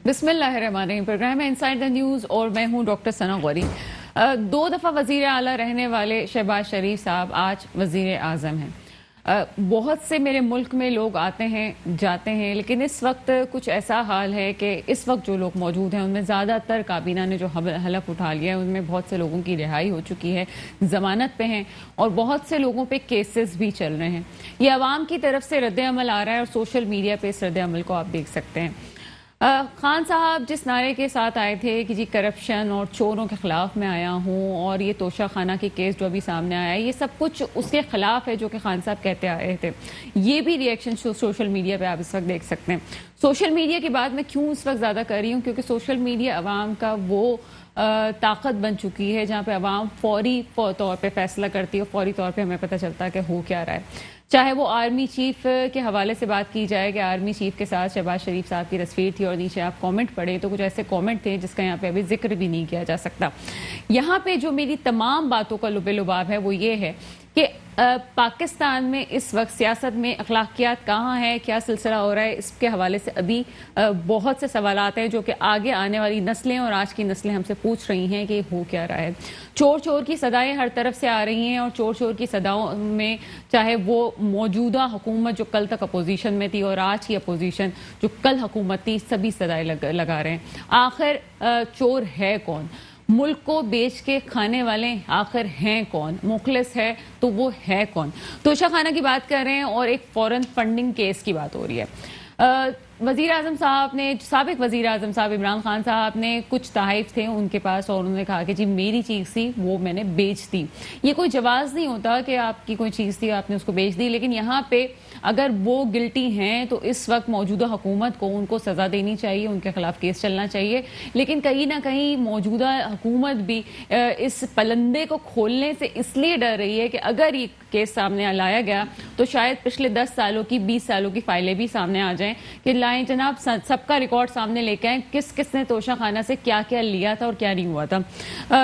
بسم اللہ الرحمن الرحیم. پروگرام ہے انسائیڈ دا نیوز اور میں ہوں ڈاکٹر ثنا غوری. 2 دفعہ وزیر اعلیٰ رہنے والے شہباز شریف صاحب آج وزیر اعظم ہیں. بہت سے میرے ملک میں لوگ آتے ہیں جاتے ہیں، لیکن اس وقت کچھ ایسا حال ہے کہ اس وقت جو لوگ موجود ہیں ان میں زیادہ تر کابینہ نے جو حلف اٹھا لیا ہے ان میں بہت سے لوگوں کی رہائی ہو چکی ہے، ضمانت پہ ہیں، اور بہت سے لوگوں پہ کیسز بھی چل رہے ہیں. یہ عوام کی طرف سے رد عمل آ رہا ہے اور سوشل میڈیا پہ اس رد عمل کو آپ دیکھ سکتے ہیں. خان صاحب جس نعرے کے ساتھ آئے تھے کہ جی کرپشن اور چوروں کے خلاف میں آیا ہوں، اور یہ توشہ خانہ کی کیس جو ابھی سامنے آیا ہے یہ سب کچھ اس کے خلاف ہے جو کہ خان صاحب کہتے آئے تھے. یہ بھی ریئیکشن سوشل میڈیا پہ آپ اس وقت دیکھ سکتے ہیں. سوشل میڈیا کی بات میں کیوں اس وقت زیادہ کر رہی ہوں؟ کیونکہ سوشل میڈیا عوام کا وہ طاقت بن چکی ہے جہاں پہ عوام فوری طور پہ فیصلہ کرتی ہے، فوری طور پہ ہمیں پتہ چلتا ہے کہ ہو کیا رہا ہے. چاہے وہ آرمی چیف کے حوالے سے بات کی جائے کہ آرمی چیف کے ساتھ شہباز شریف صاحب کی تصویر تھی، اور نیچے آپ کامنٹ پڑھیں تو کچھ ایسے کامنٹ تھے جس کا یہاں پہ ابھی ذکر بھی نہیں کیا جا سکتا. یہاں پہ جو میری تمام باتوں کا لب لباب ہے وہ یہ ہے کہ پاکستان میں اس وقت سیاست میں اخلاقیات کہاں ہے، کیا سلسلہ ہو رہا ہے، اس کے حوالے سے ابھی بہت سے سوالات ہیں جو کہ آگے آنے والی نسلیں اور آج کی نسلیں ہم سے پوچھ رہی ہیں کہ ہو کیا رہا ہے. چور چور کی صدائیں ہر طرف سے آ رہی ہیں، اور چور چور کی صداؤں میں چاہے وہ موجودہ حکومت جو کل تک اپوزیشن میں تھی اور آج کی اپوزیشن جو کل حکومت تھی، سبھی صدائیں لگا رہے ہیں. آخر چور ہے کون؟ ملک کو بیچ کے کھانے والے آخر ہیں کون؟ مخلص ہے تو وہ ہے کون؟ توشہ خانہ کی بات کر رہے ہیں اور ایک فورن فنڈنگ کیس کی بات ہو رہی ہے. وزیر اعظم صاحب نے، سابق وزیر اعظم صاحب عمران خان صاحب نے کچھ تحائف تھے ان کے پاس اور انہوں نے کہا کہ جی میری چیز تھی وہ میں نے بیچ دی. یہ کوئی جواز نہیں ہوتا کہ آپ کی کوئی چیز تھی آپ نے اس کو بیچ دی، لیکن یہاں پہ اگر وہ گلٹی ہیں تو اس وقت موجودہ حکومت کو ان کو سزا دینی چاہیے، ان کے خلاف کیس چلنا چاہیے. لیکن کہیں نہ کہیں موجودہ حکومت بھی اس پلندے کو کھولنے سے اس لیے ڈر رہی ہے کہ اگر یہ کیس سامنے لایا گیا تو شاید پچھلے 10 سالوں کی 20 سالوں کی فائلیں بھی سامنے آ جائیں کہ لائیں جناب، سب کا ریکارڈ سامنے لے کے آئیں کس کس نے توشہ خانہ سے کیا کیا لیا تھا اور کیا نہیں ہوا تھا.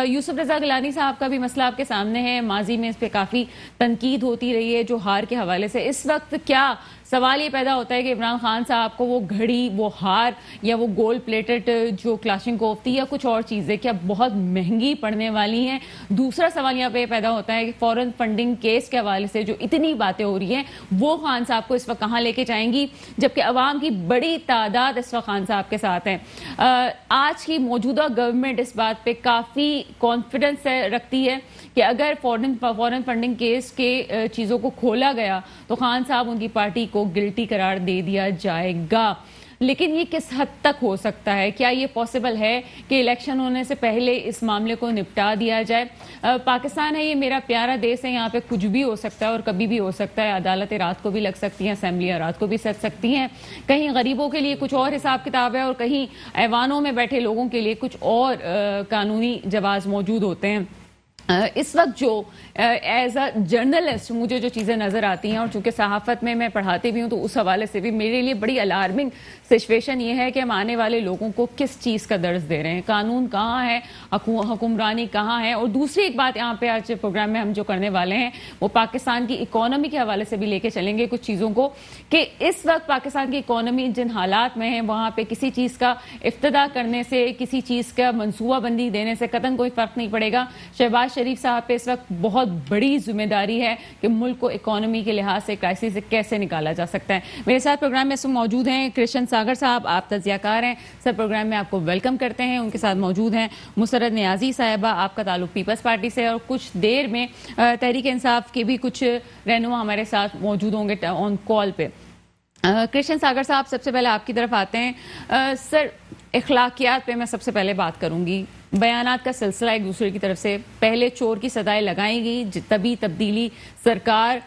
یوسف رضا گیلانی صاحب کا بھی مسئلہ آپ کے سامنے ہے. ماضی میں اس پہ کافی تنقید ہوتی رہی ہے جو ہار کے حوالے سے. اس وقت کیا سوال یہ پیدا ہوتا ہے کہ عمران خان صاحب کو وہ گھڑی، وہ ہار یا وہ گولڈ پلیٹڈ جو کلاشنکوف تھی یا کچھ اور چیزیں کیا بہت مہنگی پڑنے والی ہیں؟ دوسرا سوال یہاں پہ پیدا ہوتا ہے کہ فورن فنڈنگ کیس کے حوالے سے جو اتنی باتیں ہو رہی ہیں وہ خان صاحب کو اس وقت کہاں لے کے جائیں گی، جبکہ عوام کی بڑی تعداد اس وقت خان صاحب کے ساتھ ہے. آج کی موجودہ گورنمنٹ اس بات پہ کافی کانفیڈنس رکھتی ہے کہ اگر فورن فنڈنگ کیس کے چیزوں کو کھولا گیا تو خان صاحب ان کی پارٹی کو گلٹی قرار دے دیا جائے گا. لیکن یہ کس حد تک ہو سکتا ہے؟ کیا یہ پاسبل ہے کہ الیکشن ہونے سے پہلے اس معاملے کو نپٹا دیا جائے؟ پاکستان ہے، یہ میرا پیارا دیس ہے، یہاں پہ کچھ بھی ہو سکتا ہے اور کبھی بھی ہو سکتا ہے. عدالتیں رات کو بھی لگ سکتی ہیں، اسمبلیاں رات کو بھی سج سکتی ہیں. کہیں غریبوں کے لیے کچھ اور حساب کتاب ہے اور کہیں ایوانوں میں بیٹھے لوگوں کے لیے کچھ اور قانونی جواز موجود ہوتے ہیں. اس وقت جو ایز اے جرنلسٹ مجھے جو چیزیں نظر آتی ہیں، اور چونکہ صحافت میں پڑھاتی بھی ہوں تو اس حوالے سے بھی میرے لیے بڑی الارمنگ سچویشن یہ ہے کہ ہم آنے والے لوگوں کو کس چیز کا درس دے رہے ہیں. قانون کہاں ہے، حکمرانی کہاں ہے. اور دوسری ایک بات یہاں پہ آج پروگرام میں ہم جو کرنے والے ہیں وہ پاکستان کی اکانومی کے حوالے سے بھی لے کے چلیں گے کچھ چیزوں کو، کہ اس وقت پاکستان کی اکانومی جن حالات میں ہے وہاں پہ کسی چیز کا افتتاح کرنے سے، کسی چیز کا منصوبہ بندی دینے سے قطعاً کوئی فرق نہیں پڑے گا. شہباز شریف صاحب پہ اس وقت بہت بڑی ذمہ داری ہے کہ ملک کو اکانومی کے لحاظ سے کرائسس سے کیسے نکالا جا سکتا ہے. میرے ساتھ پروگرام میں موجود ہیں کرشن ساگر صاحب، آپ تجزیہ کار ہیں. سر پروگرام میں آپ کو ویلکم کرتے ہیں. ان کے ساتھ موجود ہیں مسرت نیازی صاحبہ، آپ کا تعلق پیپلز پارٹی سے، اور کچھ دیر میں تحریک انصاف کے بھی کچھ رہنما ہمارے ساتھ موجود ہوں گے آن کال پہ. کرشن ساگر صاحب، سب سے پہلے آپ کی طرف آتے ہیں. سر، اخلاقیات پہ میں سب سے پہلے بات کروں گی. بیانات کا سلسلہ ایک دوسرے کی طرف سے، پہلے چور کی صدائیں لگائی گئی، تبھی تبدیلی سرکار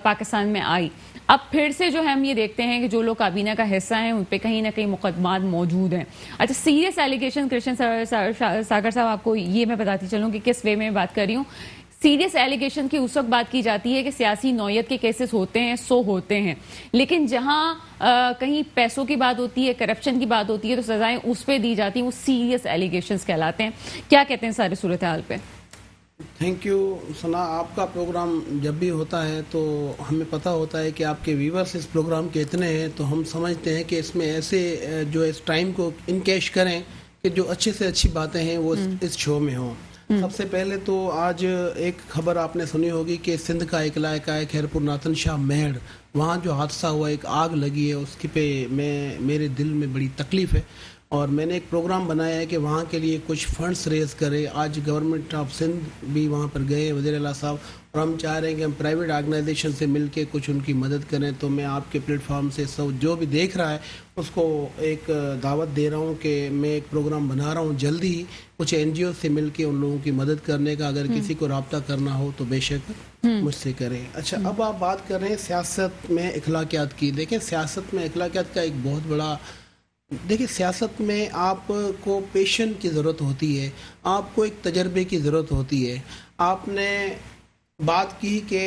پاکستان میں آئی. اب پھر سے جو ہے ہم یہ دیکھتے ہیں کہ جو لوگ کابینہ کا حصہ ہیں ان پہ کہیں نہ کہیں مقدمات موجود ہیں. اچھا، سیریس ایلیگیشن کرشن ساگر صاحب، آپ کو یہ میں بتاتی چلوں کہ کس وے میں بات کر رہی ہوں. سیریس ایلیگیشن کی اس وقت بات کی جاتی ہے کہ سیاسی نوعیت کے کیسز ہوتے ہیں، ہوتے ہیں، لیکن جہاں کہیں پیسوں کی بات ہوتی ہے، کرپشن کی بات ہوتی ہے تو سزائیں اس پہ دی جاتی ہیں، وہ سیریس ایلیگیشنز کہلاتے ہیں. کیا کہتے ہیں ساری صورتحال پہ؟ थैंक यू सना। आपका प्रोग्राम जब भी होता है तो हमें पता होता है कि आपके व्यूवर्स इस प्रोग्राम के इतने हैं, तो हम समझते हैं कि इसमें ऐसे जो इस टाइम को इनकैश करें कि जो अच्छे से अच्छी बातें हैं वो इस शो में हों। सबसे पहले तो आज एक खबर आपने सुनी होगी कि सिंध का एक इलाका है खैरपुर नाथन शाह मेहड़, वहाँ जो हादसा हुआ, एक आग लगी है, उसकी पे मेरे दिल में बड़ी तकलीफ़ है और मैंने एक प्रोग्राम बनाया है कि वहाँ के लिए कुछ फंड्स रेज करें। आज गवर्नमेंट ऑफ सिंध भी वहाँ पर गए, वज़ीर आला साहब, और हम चाह रहे हैं कि हम प्राइवेट ऑर्गेनाइजेशन से मिलके कुछ उनकी मदद करें। तो मैं आपके प्लेटफॉर्म से सब जो भी देख रहा है उसको एक दावत दे रहा हूँ कि मैं एक प्रोग्राम बना रहा हूँ जल्दी ही कुछ NGO से मिलके उन लोगों की मदद करने का। अगर किसी को रब्ता करना हो तो बेशक मुझसे करें। अच्छा, अब आप बात कर रहे हैं सियासत में अखलाकियात की। देखें, सियासत में अखलाकियात का एक बहुत बड़ा, देखिए सियासत में आपको पेशेंस की ज़रूरत होती है, आपको एक तजर्बे की ज़रूरत होती है। आपने बात की कि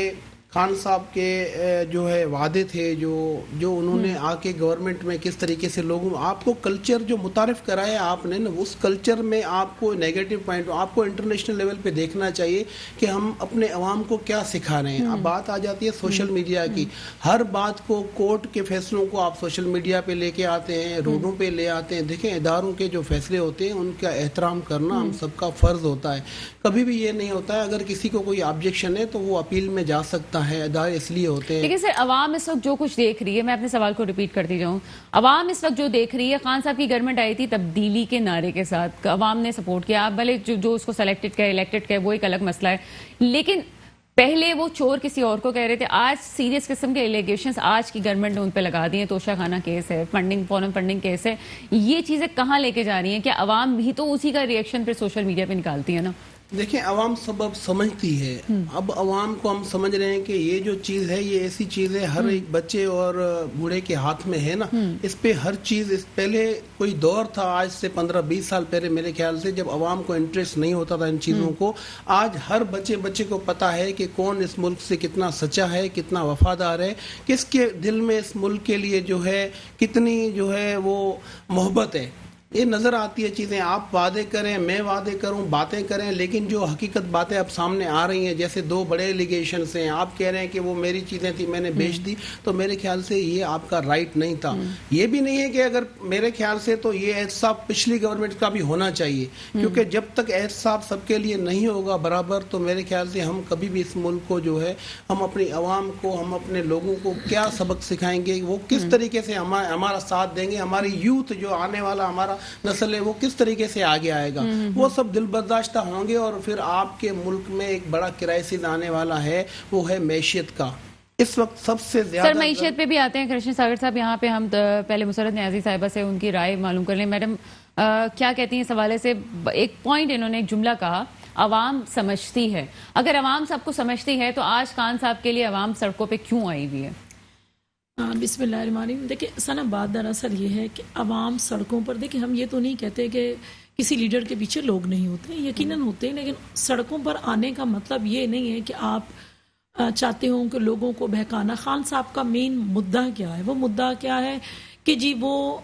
खान साहब के जो है वादे थे, जो उन्होंने आके गवर्नमेंट में किस तरीके से लोगों, आपको कल्चर जो मुतारिफ कराया आपने ना, उस कल्चर में आपको नेगेटिव पॉइंट, आपको इंटरनेशनल लेवल पे देखना चाहिए कि हम अपने अवाम को क्या सिखा रहे हैं। अब बात आ जाती है सोशल मीडिया की। हर बात को, कोर्ट के फैसलों को आप सोशल मीडिया पे लेके आते हैं, रोडों पे ले आते हैं। देखें, इदारों के जो फैसले होते हैं उनका एहतराम करना हम सबका फ़र्ज होता है। कभी भी ये नहीं होता है अगर किसी को कोई ऑब्जेक्शन है तो वो अपील में जा सकता है, अदारे इसलिए होते हैं। लेकिन सर, अवाम इस वक्त जो कुछ देख रही है, मैं अपने सवाल को रिपीट करती जाऊं, अवाम इस वक्त जो देख रही है, खान साहब की गवर्नमेंट आई थी तब्दीली के नारे के साथ, अवाम ने सपोर्ट किया। आप भले जो उसको सेलेक्टेड किया, इलेक्टेड किया, वो एक अलग मसला है, लेकिन पहले वो चोर किसी और को कह रहे थे। आज सीरियस किस्म के एलिगेशंस आज की गवर्नमेंट ने उन पे लगा दिए। तोशा खाना केस है, फॉरेन फंडिंग केस है। ये चीजें कहाँ लेके जा रही हैं? क्या अवाम भी तो उसी का रिएक्शन फिर सोशल मीडिया पे निकालती है ना? देखिए, अवाम सब अब समझती है। अब अवाम को हम समझ रहे हैं कि ये जो चीज़ है ये ऐसी चीज़ है, हर एक बच्चे और बूढ़े के हाथ में है ना। इस पे हर चीज़, इस पहले कोई दौर था आज से 15-20 साल पहले मेरे ख्याल से, जब अवाम को इंटरेस्ट नहीं होता था इन चीज़ों को। आज हर बच्चे को पता है कि कौन इस मुल्क से कितना सच्चा है, कितना वफादार है, किसके दिल में इस मुल्क के लिए जो है कितनी जो है वो मोहब्बत है। ये नज़र आती है चीज़ें। आप वादे करें, मैं वादे करूं, बातें करें, लेकिन जो हकीकत बातें अब सामने आ रही हैं, जैसे 2 बड़े एलिगेशंस हैं, आप कह रहे हैं कि वो मेरी चीज़ें थी, मैंने बेच दी, तो मेरे ख्याल से ये आपका राइट नहीं था। ये भी नहीं है कि अगर मेरे ख्याल से तो ये एहसाब पिछली गवर्नमेंट का भी होना चाहिए, क्योंकि जब तक एहसाब सबके लिए नहीं होगा बराबर, तो मेरे ख्याल से हम कभी भी इस मुल्क को जो है, हम अपनी आवाम को, हम अपने लोगों को क्या सबक सिखाएंगे, वो किस तरीके से हमारा साथ देंगे, हमारी यूथ जो आने वाला हमारा नस्ल है वो किस तरीके से आगे आएगा, वो सब दिल बर्दाश्त होंगे। और फिर आपके मुल्क में एक बड़ा क्राइसिस आने वाला है, वो है मैशियत का। इस वक्त सबसे ज्यादा सर मैशियत पे भी आते हैं कृष्ण सागर साहब। यहाँ पे हम पहले मुसरत न्याजी साहिबा से उनकी राय मालूम कर लें। मैडम क्या कहती हैं इस हवाले से? एक पॉइंट इन्होंने, एक जुमला कहा, अवाम समझती है। अगर अवाम सबको समझती है तो आज खान साहब के लिए अवाम सड़कों पे क्यों आई हुई है? बिस्मिल्लाहिर्रहमानिर्रहीम। देखिए सना, बात दरअसल ये है कि अवाम सड़कों पर, देखिए हम ये तो नहीं कहते कि किसी लीडर के पीछे लोग नहीं होते, यकीनन होते हैं, लेकिन सड़कों पर आने का मतलब ये नहीं है कि आप चाहते हो कि लोगों को बहकाना। खान साहब का मेन मुद्दा क्या है? वो मुद्दा क्या है कि जी वो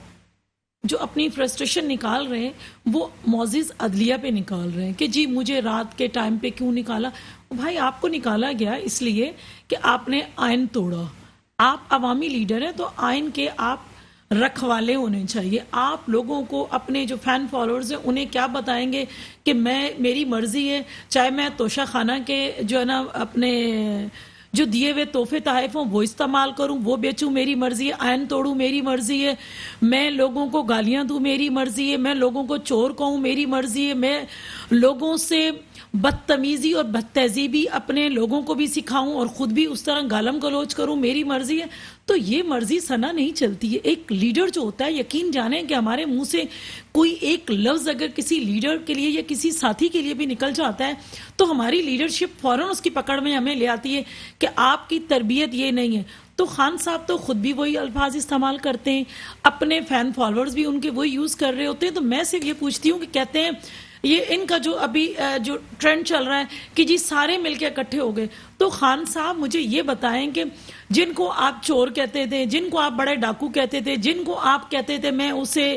जो अपनी फ्रस्ट्रेशन निकाल रहे हैं वो मौजिज़ अदलिया पे निकाल रहे हैं कि जी मुझे रात के टाइम पे क्यों निकाला। भाई, आपको निकाला गया इसलिए कि आपने आइन तोड़ा। आप अवामी लीडर हैं तो आइन के आप रखवाले होने चाहिए। आप लोगों को, अपने जो फैन फॉलोअर्स हैं, उन्हें क्या बताएंगे कि मेरी मर्जी है, चाहे मैं तोशा खाना के जो है ना अपने जो दिए हुए तोहफे तहफ़ हों वो इस्तेमाल करूं, वो बेचूं, मेरी मर्जी है, आयन तोड़ूं, मेरी मर्जी है, मैं लोगों को गालियां दूं, मेरी मर्जी है, मैं लोगों को चोर कहूं, मेरी मर्जी है, मैं लोगों से बदतमीजी और बदतहजीबी अपने लोगों को भी सिखाऊं और खुद भी उस तरह गालम गलोच करूं, मेरी मर्जी है। तो ये मर्जी सना नहीं चलती है। एक लीडर जो होता है, यकीन जाने कि हमारे मुंह से कोई एक लफ्ज अगर किसी लीडर के लिए या किसी साथी के लिए भी निकल जाता है तो हमारी लीडरशिप फौरन उसकी पकड़ में हमें ले आती है कि आपकी तरबियत ये नहीं है। तो खान साहब तो खुद भी वही अल्फाज इस्तेमाल करते हैं, अपने फैन फॉलोअर्स भी उनके वही यूज कर रहे होते हैं। तो मैं सिर्फ ये पूछती हूँ कि कहते हैं ये इनका जो अभी जो ट्रेंड चल रहा है कि जी सारे मिलके इकट्ठे हो गए, تو خان صاحب مجھے یہ بتائیں کہ جن کو آپ چور کہتے تھے، جن کو آپ بڑے ڈاکو کہتے تھے، جن کو آپ کہتے تھے میں اسے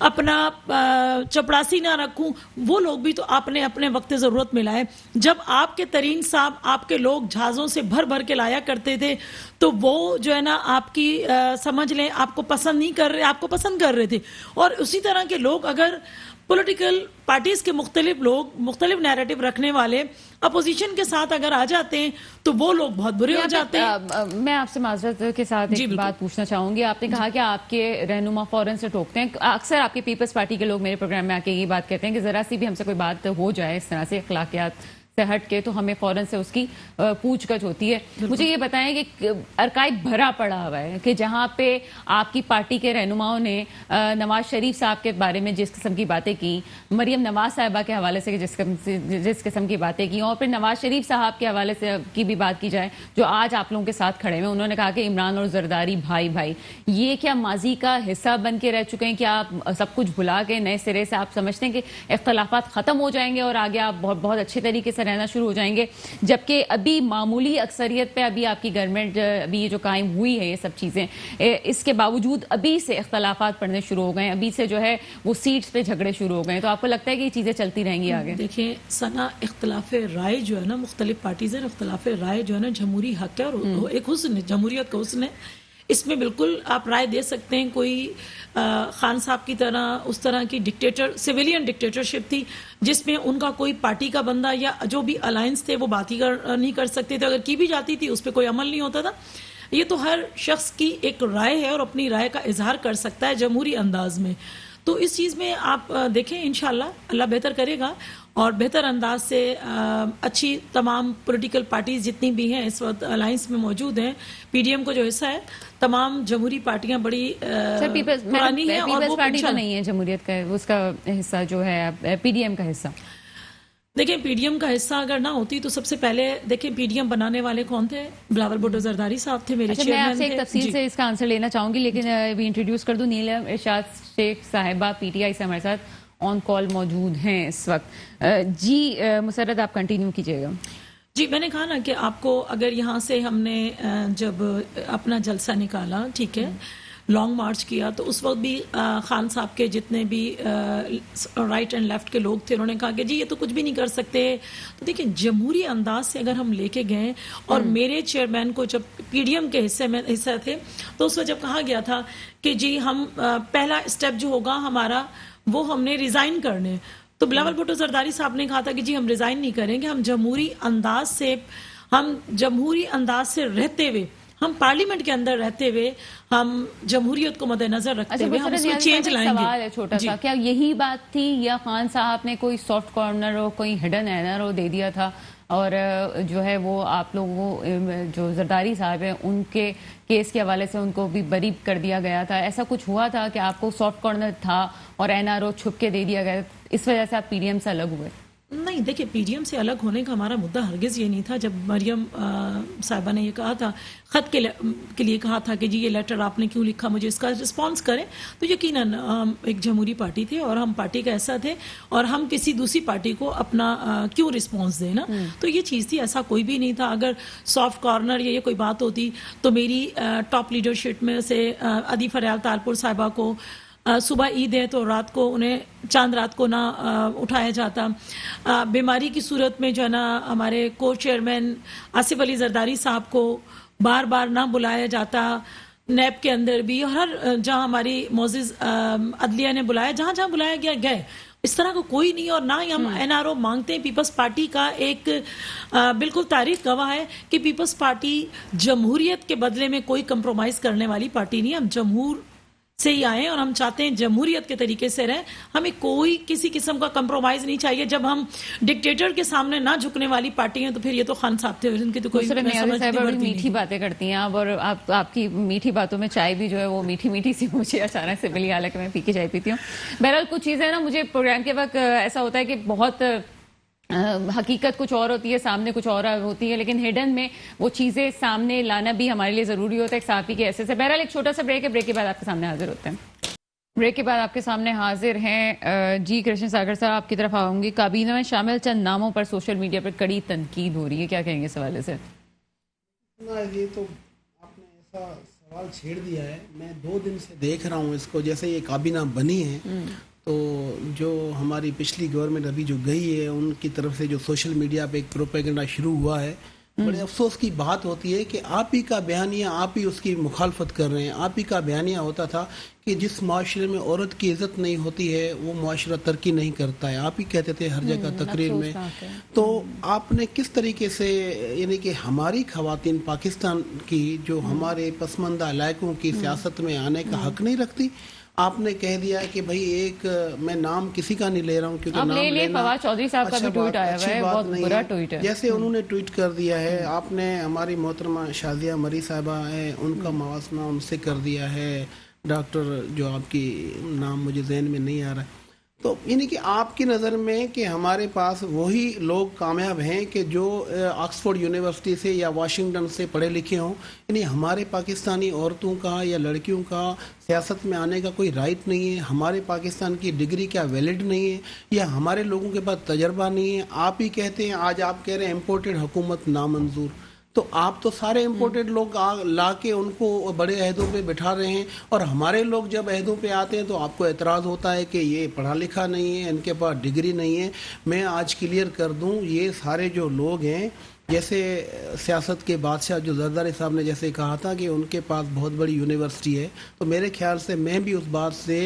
اپنا چپڑاسی نہ رکھوں، وہ لوگ بھی تو آپ نے اپنے وقت ضرورت میں لائے. جب آپ کے ترین صاحب آپ کے لوگ جہازوں سے بھر بھر کے لایا کرتے تھے تو وہ جو ہے نا آپ کی سمجھ لیں آپ کو پسند نہیں کر رہے، آپ کو پسند کر رہے تھے. اور اسی طرح کے لوگ اگر پولیٹیکل پارٹیز کے مختلف لوگ مختلف نیریٹو رکھنے والے اپوزیشن کے ساتھ اگر آ جاتے ہیں تو وہ لوگ بہت برے ہو جاتے ہیں. میں آپ سے معذرت کے ساتھ ایک بات پوچھنا چاہوں گی. آپ نے کہا کہ آپ کے رہنما فوراً سے ٹوکتے ہیں. اکثر آپ کے پیپلز پارٹی کے لوگ میرے پروگرام میں آ کے یہ بات کہتے ہیں کہ ذرا سی بھی ہم سے کوئی بات ہو جائے اس طرح سے اخلاقیات سے ہٹ کے تو ہمیں فوراً سے اس کی پوچھ گچھ ہوتی ہے. مجھے یہ بتائیں کہ ارکائب بھرا پڑا ہوا ہے کہ جہاں پہ آپ کی پارٹی کے رہنماؤں نے نواز شریف صاحب کے بارے میں جس قسم کی باتیں کی، مریم نواز صاحبہ کے حوالے سے جس قسم کی باتیں کی، اور پھر نواز شریف صاحب کے حوالے سے کی بھی بات کی جائے جو آج آپ لوگوں کے ساتھ کھڑے ہیں، انہوں نے کہا کہ عمران اور زرداری بھائی بھائی. یہ کیا ماضی کا حصہ بن کے رہ چکے ہیں؟ کیا آپ سب کچھ بھلا کے نئے سرے سے آپ سمجھتے ہیں کہ اختلافات ختم ہو جائیں گے اور آگے آپ بہت اچھے طریقے سے رہنا شروع ہو جائیں گے، جبکہ ابھی معمولی اکثریت پہ ابھی آپ کی گورنمنٹ ابھی یہ جو قائم ہوئی ہے، یہ سب چیزیں اس کے باوجود ابھی سے اختلافات پڑنے شروع ہو گئے ہیں، ابھی سے جو ہے وہ سیٹس پہ جھگڑے شروع ہو گئے ہیں. تو آپ کو لگتا ہے کہ یہ چیزیں چلتی رہیں گی آگے؟ دیکھیں ثنا، اختلاف رائے جو ہے نا مختلف پارٹیز ہیں، اختلاف رائے جو ہے نا جمہوری حق ہے اور ایک حسن ہے، جمہوریت کا حسن ہے. اس میں بالکل آپ رائے دے سکتے ہیں. کوئی خان صاحب کی طرح اس طرح کی سویلین ڈکٹیٹرشپ تھی جس میں ان کا کوئی پارٹی کا بندہ یا جو بھی الائنس تھے وہ بات ہی نہیں کر سکتے تھے، اگر کی بھی جاتی تھی اس پہ کوئی عمل نہیں ہوتا تھا. یہ تو ہر شخص کی ایک رائے ہے اور اپنی رائے کا اظہار کر سکتا ہے جمہوری انداز میں. تو اس چیز میں آپ دیکھیں انشاءاللہ اللہ بہتر کرے گا اور بہتر انداز سے اچھی تمام پولیٹیکل پارٹیز جتنی بھی ہیں اس وقت الائنس میں موجود ہیں. پی ڈی ایم کو جو حصہ ہے تمام جمہوری پارٹیاں بڑی پرانی ہیں اور وہ پارٹی تو نہیں ہے جمہوریت کا، اس کا حصہ جو ہے پی ڈی ایم کا حصہ. دیکھیں پی ڈی ایم کا حصہ اگر نہ ہوتی تو سب سے پہلے دیکھیں پی ڈی ایم بنانے والے کون تھے؟ بلاول بھٹو زرداری صاحب تھے، میرے چیئرمین تھے. میں آپ سے ایک تفصیل سے اس کا آنسر لینا چاہوں گی، لیکن ابھی انٹروڈیوس کر دوں. نیلم ارشاد شیخ صاحبہ پی ٹی آئی سے ہمارے ساتھ آن کال موجود ہیں اس وقت. جی مسرت آپ کنٹینیو کیجیے گا. جی میں نے کہا نا کہ آپ کو اگر یہاں سے ہم نے جب اپنا جلسہ نکالا، ٹھیک ہے، لانگ مارچ کیا، تو اس وقت بھی خان صاحب کے جتنے بھی رائٹ اینڈ لیفٹ کے لوگ تھے انہوں نے کہا کہ جی یہ تو کچھ بھی نہیں کر سکتے. تو دیکھیں جمہوری انداز سے اگر ہم لے کے گئے اور میرے چیئرمین کو جب پی ڈی ایم کے حصہ تھے تو اس وقت جب کہا گیا تھا کہ جی ہم پہلا اسٹیپ جو ہوگا ہمارا وہ ہم نے ریزائن کرنے، تو بلاول بھٹو زرداری صاحب نے کہا تھا کہ جی ہم ریزائن نہیں کریں گے، ہم جمہوری انداز سے رہتے ہوئے، ہم پارلیمنٹ کے اندر رہتے ہوئے، ہم جمہوریت کو مد نظر رکھتے ہوئے ہم اس میں چینج لائیں گے. سوال ہے چھوٹا سا، کیا یہی بات تھی یا خان صاحب نے کوئی سافٹ کارنر اور کوئی ہڈن اینر دے دیا تھا اور جو ہے وہ آپ لوگوں جو زرداری صاحب ہیں ان کے کیس کے حوالے سے ان کو بھی بری کر دیا گیا تھا؟ ایسا کچھ ہوا تھا کہ آپ کو سافٹ کارنر تھا اور این آر او چھپ کے دے دیا گیا، اس وجہ سے آپ پی ڈی ایم سے الگ ہوئے؟ نہیں، دیکھیں پی ڈی ایم سے الگ ہونے کا ہمارا مدعا ہرگز یہ نہیں تھا. جب مریم صاحبہ نے یہ کہا تھا، خط کے لیے کہا تھا کہ جی یہ لیٹر آپ نے کیوں لکھا، مجھے اس کا رسپانس کریں، تو یقیناً ہم ایک جمہوری پارٹی تھے اور ہم پارٹی کا ایسا تھے اور ہم کسی دوسری پارٹی کو اپنا کیوں رسپانس دیں نا. تو یہ چیز تھی، ایسا کوئی بھی نہیں تھا. اگر سافٹ کارنر یا یہ کوئی بات ہوتی تو میری ٹاپ لیڈرشپ میں سے ادی فریال تالپور صاحبہ کو صبح عید ہے تو رات کو انہیں چاند رات کو نہ اٹھایا جاتا. بیماری کی صورت میں جو ہے نا ہمارے کو چیئرمین آصف علی زرداری صاحب کو بار بار نہ بلایا جاتا، نیب کے اندر بھی، اور ہر جہاں ہماری معزز عدلیہ نے بلایا، جہاں جہاں بلایا گیا گئے. اس طرح کا کوئی نہیں. اور نہ ہی ہم این آر او مانگتے ہیں. پیپلز پارٹی کا ایک بالکل تاریخ گواہ ہے کہ پیپلز پارٹی جمہوریت کے بدلے میں کوئی کمپرومائز کرنے والی پارٹی نہیں ہے. ہم جمہور سے ہی آئے اور ہم چاہتے ہیں جمہوریت کے طریقے سے رہیں. ہمیں کوئی کسی قسم کا کمپرومائز نہیں چاہیے. جب ہم ڈکٹیٹر کے سامنے نہ جھکنے والی پارٹی ہیں تو پھر یہ تو خان صاحب تھے، ان کی تو کوئی میٹھی باتیں کرتی ہیں آپ، اور آپ کی میٹھی باتوں میں چائے بھی جو ہے وہ میٹھی میٹھی سی مجھے اچانک سے ملی، حالانکہ میں پی کے چائے پیتی ہوں. بہرحال کچھ چیزیں نا مجھے پروگرام کے وقت ایسا ہوتا ہے کہ بہت حقیقت کچھ اور ہوتی ہے، سامنے کچھ اور ہوتی ہے، لیکن ہڈن میں وہ چیزیں سامنے لانا بھی ہمارے لیے ضروری ہوتا ہے ایک صحافی کے حیثیت سے. بہرحال ایک چھوٹا سا بریک ہے، بریک کے بعد آپ کے سامنے حاضر ہوتے ہیں. بریک کے بعد آپ کے سامنے حاضر ہیں جی کرشن ساگر صاحب. آپ کی طرف آؤں گی. کابینہ میں شامل چند ناموں پر سوشل میڈیا پر کڑی تنقید ہو رہی ہے، کیا کہیں گے اس حوالے سے؟ ना ये तो आपने ऐसा सवाल छेड़ दिया है। मैं 2 दिन से देख रहा हूँ इसको, जैसे ये काबीना बनी है तो जो हमारी पिछली गवर्नमेंट अभी जो गई है उनकी तरफ से जो सोशल मीडिया पे एक प्रोपेगेंडा शुरू हुआ है, बड़े अफसोस की बात होती है कि आप ही का बयानिया, आप ही उसकी मुखालफत कर रहे हैं। आप ही का बयानिया होता था कि जिस माशरे में औरत की इज्जत नहीं होती है वो माशरा तरक्की नहीं करता है, आप ही कहते थे हर जगह तकरीर में। तो आपने किस तरीके से, यानी कि हमारी खवातीन पाकिस्तान की जो हमारे पसमानदा इलाकों की सियासत में आने का हक नहीं रखती, आपने कह दिया कि भाई एक, मैं नाम किसी का नहीं ले रहा हूँ क्योंकि आप नाम ले लेना फवाद चौधरी साहब का भी ट्वीट आया हुआ है, बहुत नहीं बुरा है। ट्वीट है। जैसे उन्होंने ट्वीट कर दिया है, आपने हमारी मोहतरमा शादिया मरी साहिबा है उनका मवासना उनसे कर दिया है, डॉक्टर जो आपकी नाम मुझे जहन में नहीं आ रहा है। तो यानी कि आपकी नज़र में कि हमारे पास वही लोग कामयाब हैं कि जो ऑक्सफोर्ड यूनिवर्सिटी से या वाशिंगटन से पढ़े लिखे हों, यानी हमारे पाकिस्तानी औरतों का या लड़कियों का सियासत में आने का कोई राइट नहीं है, हमारे पाकिस्तान की डिग्री क्या वैलिड नहीं है, या हमारे लोगों के पास तजर्बा नहीं है। आप ही कहते हैं, आज आप कह रहे हैं इम्पोर्टेड हुकूमत नामंजूर, तो आप तो सारे इम्पोर्टेड लोग ला के उनको बड़े अहदों पे बिठा रहे हैं, और हमारे लोग जब अहदों पे आते हैं तो आपको एतराज़ होता है कि ये पढ़ा लिखा नहीं है, इनके पास डिग्री नहीं है। मैं आज क्लियर कर दूं, ये सारे जो लोग हैं, जैसे सियासत के बादशाह जो जरदारी साहब ने जैसे कहा था कि उनके पास बहुत बड़ी यूनिवर्सिटी है, तो मेरे ख्याल से मैं भी उस बात से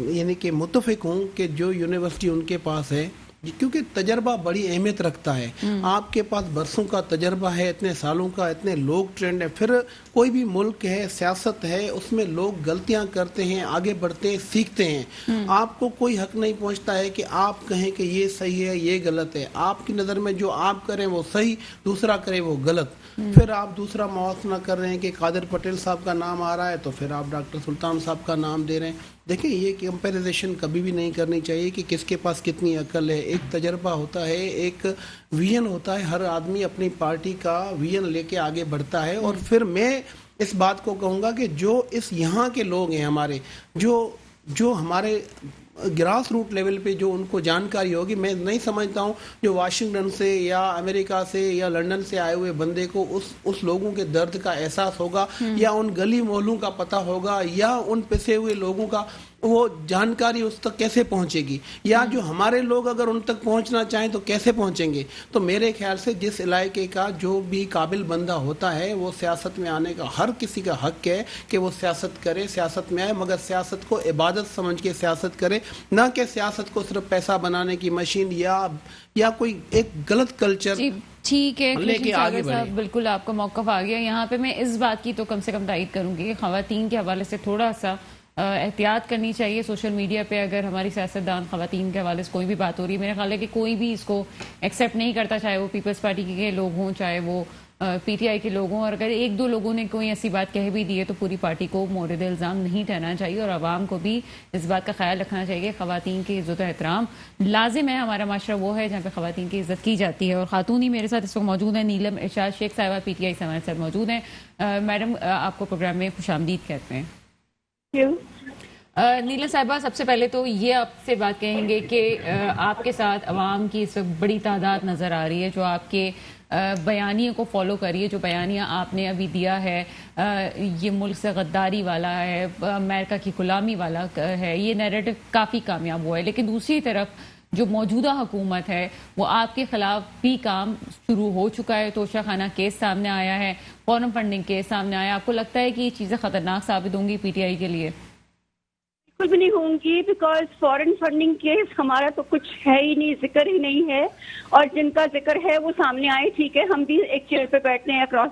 यानी कि मुत्तफिक हूँ कि जो यूनिवर्सिटी उनके पास है, क्योंकि तजर्बा बड़ी अहमियत रखता है। आपके पास बरसों का तजर्बा है, इतने सालों का, इतने लोग ट्रेंड है। फिर कोई भी मुल्क है, सियासत है, उसमें लोग गलतियां करते हैं, आगे बढ़ते हैं, सीखते हैं। आपको कोई हक नहीं पहुंचता है कि आप कहें कि ये सही है, ये गलत है। आपकी नज़र में जो आप करें वो सही, दूसरा करे वो गलत। फिर आप दूसरा मवासना कर रहे हैं कि कादिर पटेल साहब का नाम आ रहा है तो फिर आप डॉक्टर सुल्तान साहब का नाम दे रहे हैं। देखिए, ये कंपैरिजन कभी भी नहीं करनी चाहिए कि किसके पास कितनी अकल है। एक तजर्बा होता है, एक विजन होता है, हर आदमी अपनी पार्टी का विजन लेके आगे बढ़ता है। और फिर मैं इस बात को कहूँगा कि जो इस यहाँ के लोग हैं हमारे, जो हमारे ग्रास रूट लेवल पे जो उनको जानकारी होगी, मैं नहीं समझता हूँ जो वाशिंगटन से या अमेरिका से या लंदन से आए हुए बंदे को उस लोगों के दर्द का एहसास होगा, या उन गली मोहल्लों का पता होगा, या उन पिसे हुए लोगों का वो जानकारी उस तक कैसे पहुंचेगी, या जो हमारे लोग अगर उन तक पहुंचना चाहें तो कैसे पहुंचेंगे। तो मेरे ख्याल से जिस इलाके का जो भी काबिल बंदा होता है वो सियासत में आने का हर किसी का हक है कि वो सियासत करे, सियासत में आए, मगर सियासत को इबादत समझ के सियासत करे, ना कि सियासत को सिर्फ पैसा बनाने की मशीन या कोई एक गलत कल्चर ठीक है। लेके आगे बढ़े। बिल्कुल आपका मौक़िफ़ आ गया। यहाँ पे मैं इस बात की तो कम से कम तायीद करूंगी कि ख़वातीन के हवाले से थोड़ा सा एहतियात करनी चाहिए। सोशल मीडिया पे अगर हमारी सियासतदान ख़वातीन के हवाले से कोई भी बात हो रही है, मेरा ख्याल है कि कोई भी इसको एक्सेप्ट नहीं करता, चाहे वो पीपल्स पार्टी के लोग हों, चाहे वो पीटीआई के लोग हों। और अगर एक दो लोगों ने कोई ऐसी बात कह भी दी है तो पूरी पार्टी को मोरद इल्ज़ाम नहीं ठहराना चाहिए, और आवाम को भी इस बात का ख्याल रखना चाहिए। ख़वातीन की इज़्ज़त एहतराम लाजिम है। हमारा माशरा वो है जहाँ पे ख़वातीन की इज़्ज़त की जाती है। और खातून ही मेरे साथ इस वक्त मौजूद है, नीलम इरशाद शेख साहिबा पीटीआई से हमारे साथ मौजूद हैं। मैडम, आपको प्रोग्राम में खुशामदीद कहते हैं। नीलम साहिबा, सबसे पहले तो ये आपसे बात कहेंगे कि आपके साथ अवाम की इस वक्त बड़ी तादाद नज़र आ रही है जो आपके बयानियों को फॉलो करिए। जो बयानिया आपने अभी दिया है ये मुल्क से गद्दारी वाला है, अमेरिका की गुलामी वाला है, ये नैरेटिव काफ़ी कामयाब हुआ है। लेकिन दूसरी तरफ जो मौजूदा हुकूमत है वो आपके खिलाफ भी काम शुरू हो चुका है। तोशा खाना केस सामने आया है, फॉरेन फंडिंग केस सामने आया। आपको लगता है कि ये चीज़ें ख़तरनाक साबित होंगी पीटीआई के लिए? बिल्कुल भी नहीं होंगी, बिकॉज फॉरेन फंडिंग केस हमारा तो कुछ है ही नहीं, जिक्र ही नहीं है। और जिनका जिक्र है वो सामने आए, ठीक है, हम भी एक चेयर पे बैठते हैं, अक्रॉस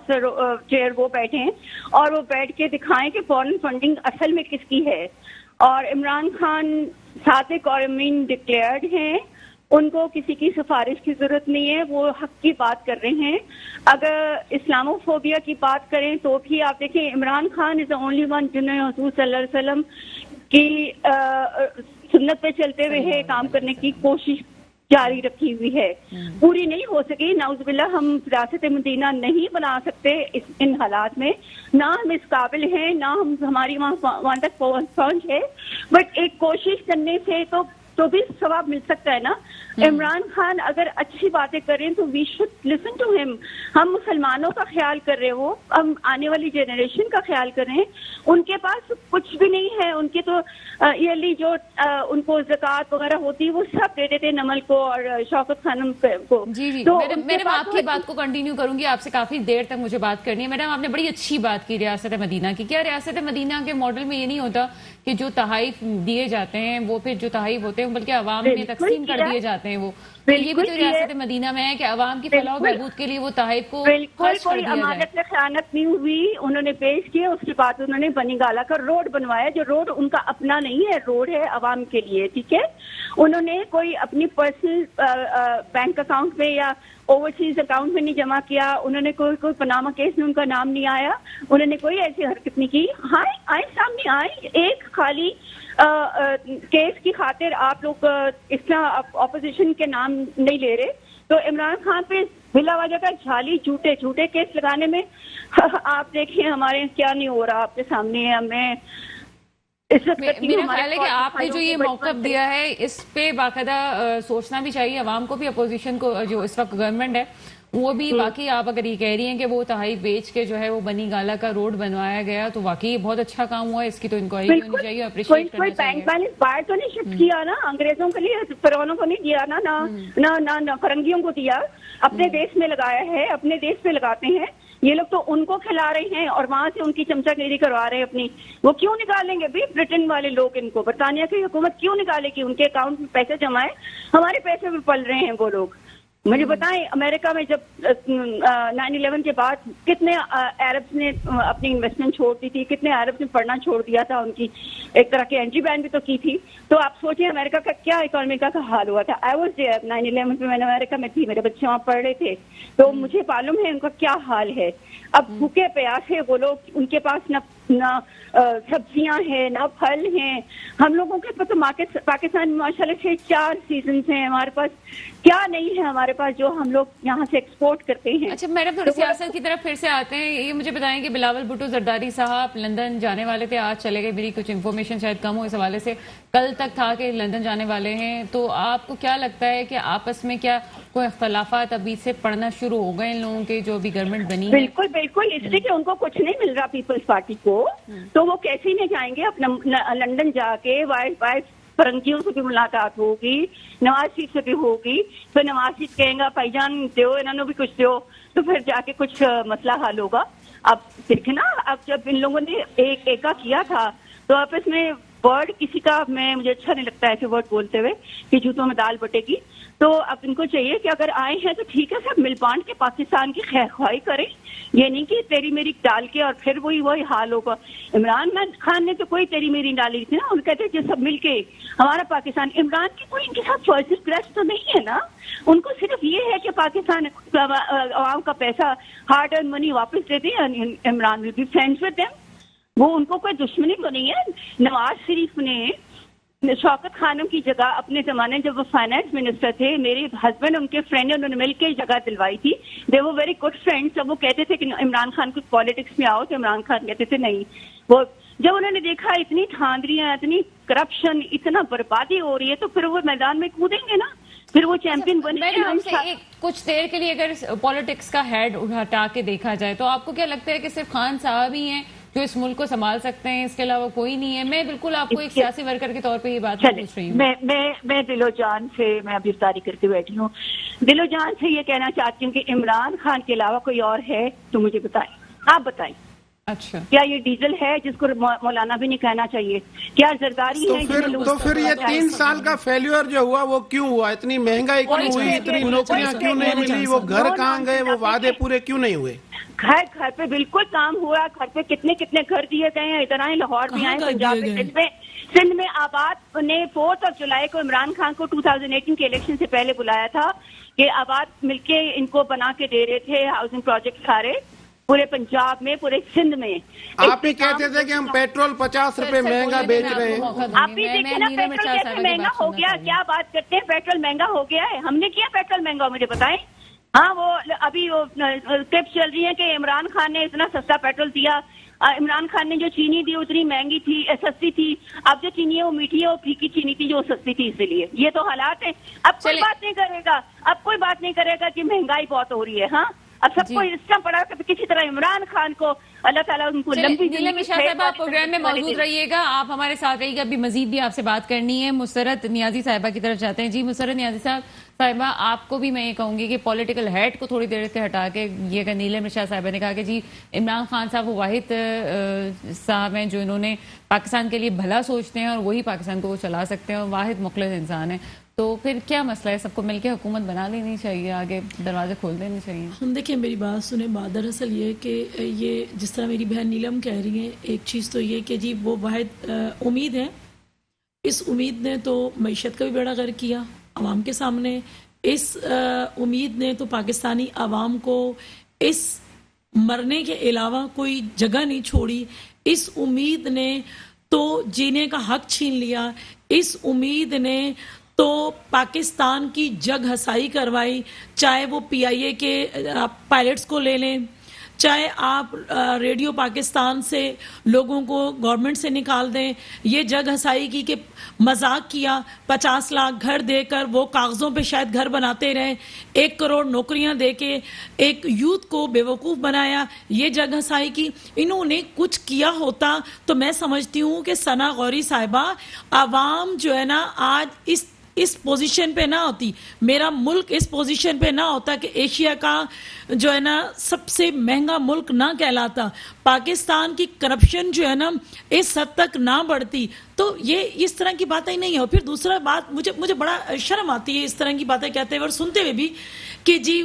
चेयर वो बैठे हैं और वो बैठ के दिखाएं कि फॉरेन फंडिंग असल में किसकी है। और इमरान खान सादिक और अमीन डिक्लेयर्ड हैं, उनको किसी की सिफारिश की जरूरत नहीं है, वो हक की बात कर रहे हैं। अगर इस्लामोफोबिया की बात करें तो भी आप देखें, Imran Khan is the only one जिन्होंने हुजूर सल्लल्लाहु अलैहि वसल्लम की सुन्नत पे चलते हुए काम करने की कोशिश जारी रखी हुई है। पूरी नहीं हो सकी, नाउज़ुबिल्लाह, हम रियासत मदीना नहीं बना सकते इन हालात में, ना हम इस काबिल हैं, ना हम हमारी वहाँ तक पहुँच है। बट एक कोशिश करने से तो तो भी सवाब मिल सकता है ना। इमरान खान अगर अच्छी बातें करें तो we should listen to him. हम मुसलमानों का ख्याल कर रहे हो, हम आने वाली जनरेशन का ख्याल कर रहे हैं। उनके पास कुछ भी नहीं है, उनके तो ईयरली जो उनको ज़कात वगैरह होती है वो सब दे देते नमल को और शौकत खानम को। जी जी, तो मैडम आपकी बात को कंटिन्यू करूंगी, आपसे काफी देर तक मुझे बात करनी है। मैडम आपने बड़ी अच्छी बात की रियासत मदीना की। क्या रियासत मदीना के मॉडल में ये नहीं होता कि जो तहाइफ दिए जाते हैं वो फिर जो तहाइफ होते हैं बल्कि अवाम में तकसीम कर दिए जाते हैं? वो तो ये भी तो रियासत मदीना में है कि अवाम की फलाह बहबूद के लिए वो तहाइफ को बिल्कुल कोई अमानत में खयानत नहीं हुई। उन्होंने पेश किया, उसके बाद उन्होंने बनी गाला का रोड बनवाया, जो रोड उनका अपना नहीं है, रोड है अवाम के लिए, ठीक है। उन्होंने कोई अपनी पर्सनल बैंक अकाउंट में या ओवरसीज अकाउंट में नहीं जमा किया। उन्होंने कोई पनामा केस में उनका नाम नहीं आया, उन्होंने कोई ऐसी हरकत नहीं की। हाँ आए सामने आए, एक खाली केस की खातिर आप लोग इसका ऑपोजिशन के नाम नहीं ले रहे। तो इमरान खान पे बिला वजह का झाली झूठे केस लगाने में आप देखिए हमारे क्या नहीं हो रहा आपके सामने। हमें मेरा ख्याल है कि आपने जो ये मौक़िफ़ दिया है इस पे बाकायदा सोचना भी चाहिए अवाम को भी, अपोजिशन को, जो इस वक्त गवर्नमेंट है वो भी। वाकई आप अगर ये कह रही हैं कि वो तहाइफ बेच के जो है वो बनी गाला का रोड बनवाया गया तो वाकई ये बहुत अच्छा काम हुआ है, इसकी तो इंक्वायरी होनी चाहिए, अप्रिशिएट करना चाहिए। बैंक बैलेंस बाहर तो नहीं शिफ्ट किया ना, अंग्रेजों के लिए फिरौनों को नहीं दिया ना, ना फरंगियों को दिया, अपने देश में लगाया है, अपने देश में लगाते हैं। ये लोग तो उनको खिला रहे हैं और वहां से उनकी चमचागिरी करवा रहे हैं अपनी। वो क्यों निकालेंगे भाई ब्रिटेन वाले लोग इनको, बरतानिया की हुकूमत क्यों निकालेगी? उनके अकाउंट में पैसे जमाए, हमारे पैसे भी पल रहे हैं वो लोग। मुझे बताएं अमेरिका में जब 9/11 के बाद कितने अरब्स ने अपनी इन्वेस्टमेंट छोड़ दी थी, कितने अरब्स ने पढ़ना छोड़ दिया था, उनकी एक तरह की एंट्री बैन भी तो की थी। तो आप सोचिए अमेरिका का क्या इकोनॉमी का हाल हुआ था। आई वाज देयर 9/11 में, मैंने अमेरिका में थी, मेरे बच्चे वहाँ पढ़ रहे थे, तो मुझे मालूम है उनका क्या हाल है। अब भूखे प्यासे वो लोग, उनके पास ना सब्जियां हैं ना फल हैं। हम लोगों के पास तो पाकिस्तान में माशाल्लाह से 4 सीजन हैं, हमारे पास क्या नहीं है हमारे पास जो हम लोग यहाँ से एक्सपोर्ट करते हैं। अच्छा मैडम थोड़ी सियासत की तरफ फिर से आते हैं। ये मुझे बताएं कि बिलावल भुट्टो जरदारी साहब लंदन जाने वाले थे, आज चले गए, मेरी कुछ इन्फॉर्मेशन शायद कम हो इस हवाले से, कल तक था कि लंदन जाने वाले हैं। तो आपको क्या लगता है कि आपस में क्या कोई इख्तलाफात अभी से पड़ना शुरू हो गए इन लोगों के जो अभी गवर्नमेंट बनी है? बिल्कुल बिल्कुल, इसलिए कि उनको कुछ नहीं मिल रहा पीपल्स पार्टी को, तो वो कैसे नहीं जाएंगे अपना लंदन जाके। वाइफ फरंगियों से भी मुलाकात होगी, नवाज शरीफ से भी होगी, तो नवाज शरीफ कहेंगे भाईजान दो इन्होंने भी कुछ दो, तो फिर जाके कुछ मसला हल होगा। अब देखे ना, अब जब इन लोगों ने एका किया था तो आपस में वर्ड किसी का मुझे अच्छा नहीं लगता ऐसे वर्ड बोलते हुए कि जूतों में दाल बटेगी। तो अब इनको चाहिए कि अगर आए हैं तो ठीक है सब मिल बांट के पाकिस्तान की खैर ख्वाही करें, ये नहीं कि तेरी मेरी डाल के और फिर वही हाल होगा। इमरान खान ने तो कोई तेरी मेरी डाली थी ना, उन्हें कहते थे सब मिलके हमारा पाकिस्तान। इमरान की कोई इनके साथ पर्सनल ग्रज तो नहीं है ना, उनको सिर्फ ये है कि पाकिस्तान आवाम का पैसा हार्ड अर्न मनी वापस दे दें, Imran will be friends with them. वो उनको कोई दुश्मनी तो नहीं है। नवाज शरीफ ने शौकत खानम की जगह अपने जमाने जब वो फाइनेंस मिनिस्टर थे, मेरे हस्बैंड उनके फ्रेंड ने उन्होंने मिलकर जगह दिलवाई थी। दे वो वेरी गुड फ्रेंड्स। जब वो कहते थे कि इमरान खान को पॉलिटिक्स में आओ तो इमरान खान कहते थे नहीं। वो जब उन्होंने देखा इतनी धांधलियां, इतनी करप्शन, इतना बर्बादी हो रही है तो फिर वो मैदान में कूदेंगे ना, फिर वो चैंपियन बने। कुछ देर के लिए अगर पॉलिटिक्स का हेड हटा के देखा जाए तो आपको क्या लगता है कि सिर्फ खान साहब ही हैं जो इस मुल्क को संभाल सकते हैं, इसके अलावा कोई नहीं है? मैं बिल्कुल आपको एक सियासी वर्कर के तौर पे ये बात पूछ रही हूँ। मैं दिलो जान से, मैं अभी इफ्तारी करके बैठी हूँ, दिलो जान से ये कहना चाहती हूँ कि इमरान खान के अलावा कोई और है तो मुझे बताएं, आप बताएं। अच्छा, क्या ये डीजल है जिसको मौलाना भी नहीं कहना चाहिए? क्या जरदारी है? तो फिर ये 3 साल का फेल्यूर जो हुआ वो क्यों हुआ? इतनी महंगाई क्यों हुई? इतनी नौकरियां क्यों नहीं मिली? वो घर कहाँ गए? वो वादे पूरे क्यों नहीं हुए? घर पे बिल्कुल काम हुआ। घर पे कितने घर दिए गए हैं, इतना ही लाहौर में आए, पंजाब में, सिंध में आबाद ने 4 जुलाई को इमरान खान को 2018 के इलेक्शन से पहले बुलाया था कि आबाद मिलके इनको बना के दे रहे थे हाउसिंग प्रोजेक्ट सारे पूरे पंजाब में, पूरे सिंध में। आप ही कहते थे कि हम पेट्रोल 50 रुपए महंगा बेच रहे हैं। आप भी देखिए ना पेट्रोल कैसे महंगा हो गया। क्या बात करते हैं, पेट्रोल महंगा हो गया है? हमने किया पेट्रोल महंगा? मुझे बताएं। हाँ, वो अभी वो क्लिप चल रही है कि इमरान खान ने इतना सस्ता पेट्रोल दिया, इमरान खान ने जो चीनी दी उतनी महंगी थी, सस्ती थी। अब जो चीनी है वो मीठी है और फीकी चीनी थी जो सस्ती थी, इसलिए ये तो हालात है। अब कोई बात नहीं करेगा, अब कोई बात नहीं करेगा कि महंगाई बहुत हो रही है। हाँ, अब सबको इतना पड़ा कि किसी तरह इमरान खान को अल्लाह ताला उनको लंबी नीलम मिर्शा साहब, आप प्रोग्राम में मौजूद रहिएगा, आप हमारे साथ रहिएगा। अभी मजीद भी आपसे बात करनी है। मुसरत नियाजी साहिबा की तरफ जाते हैं। जी मुसरत नियाजी साहिबा, आपको भी मैं ये कहूंगी कि पॉलिटिकल हेड को थोड़ी देर से हटा के ये अगर नीलम मिर्शा साहिबा ने कहा कि जी इमरान खान साहब वो वाहिद साहब हैं जो इन्होंने पाकिस्तान के लिए भला सोचते हैं और वही पाकिस्तान को वो चला सकते हैं और वाहिद मुखलिस इंसान है, तो फिर क्या मसला है? सबको मिलकर हुकूमत बना लेनी चाहिए, आगे दरवाजे खोल देने चाहिए। हम देखिए, मेरी बात सुने बात, दरअसल ये कि ये जिस तरह मेरी बहन नीलम कह रही है, एक चीज़ तो ये कि जी वो वाहिद उम्मीद है। इस उम्मीद ने तो मईशत का भी बेड़ा गर्क किया आवाम के सामने। इस उम्मीद ने तो पाकिस्तानी आवाम को इस मरने के अलावा कोई जगह नहीं छोड़ी। इस उम्मीद ने तो जीने का हक छीन लिया। इस उम्मीद ने तो पाकिस्तान की जग हसाई करवाई, चाहे वो PIA के पायलट्स को ले लें, चाहे आप रेडियो पाकिस्तान से लोगों को गवर्नमेंट से निकाल दें। ये जग हसाई की कि मजाक किया, 50 लाख घर देकर वो कागज़ों पे शायद घर बनाते रहे, 1 करोड़ नौकरियां देके एक यूथ को बेवकूफ़ बनाया, ये जग हसाई की। इन्होंने कुछ किया होता तो मैं समझती हूँ कि सना गौरी साहिबा, आवाम जो है ना आज इस पोजीशन पे ना होती, मेरा मुल्क इस पोजीशन पे ना होता कि एशिया का जो है ना सबसे महंगा मुल्क ना कहलाता, पाकिस्तान की करप्शन जो है ना इस हद तक ना बढ़ती। तो ये इस तरह की बातें ही नहीं है। और फिर दूसरा बात, मुझे बड़ा शर्म आती है इस तरह की बातें कहते हुए और सुनते हुए भी कि जी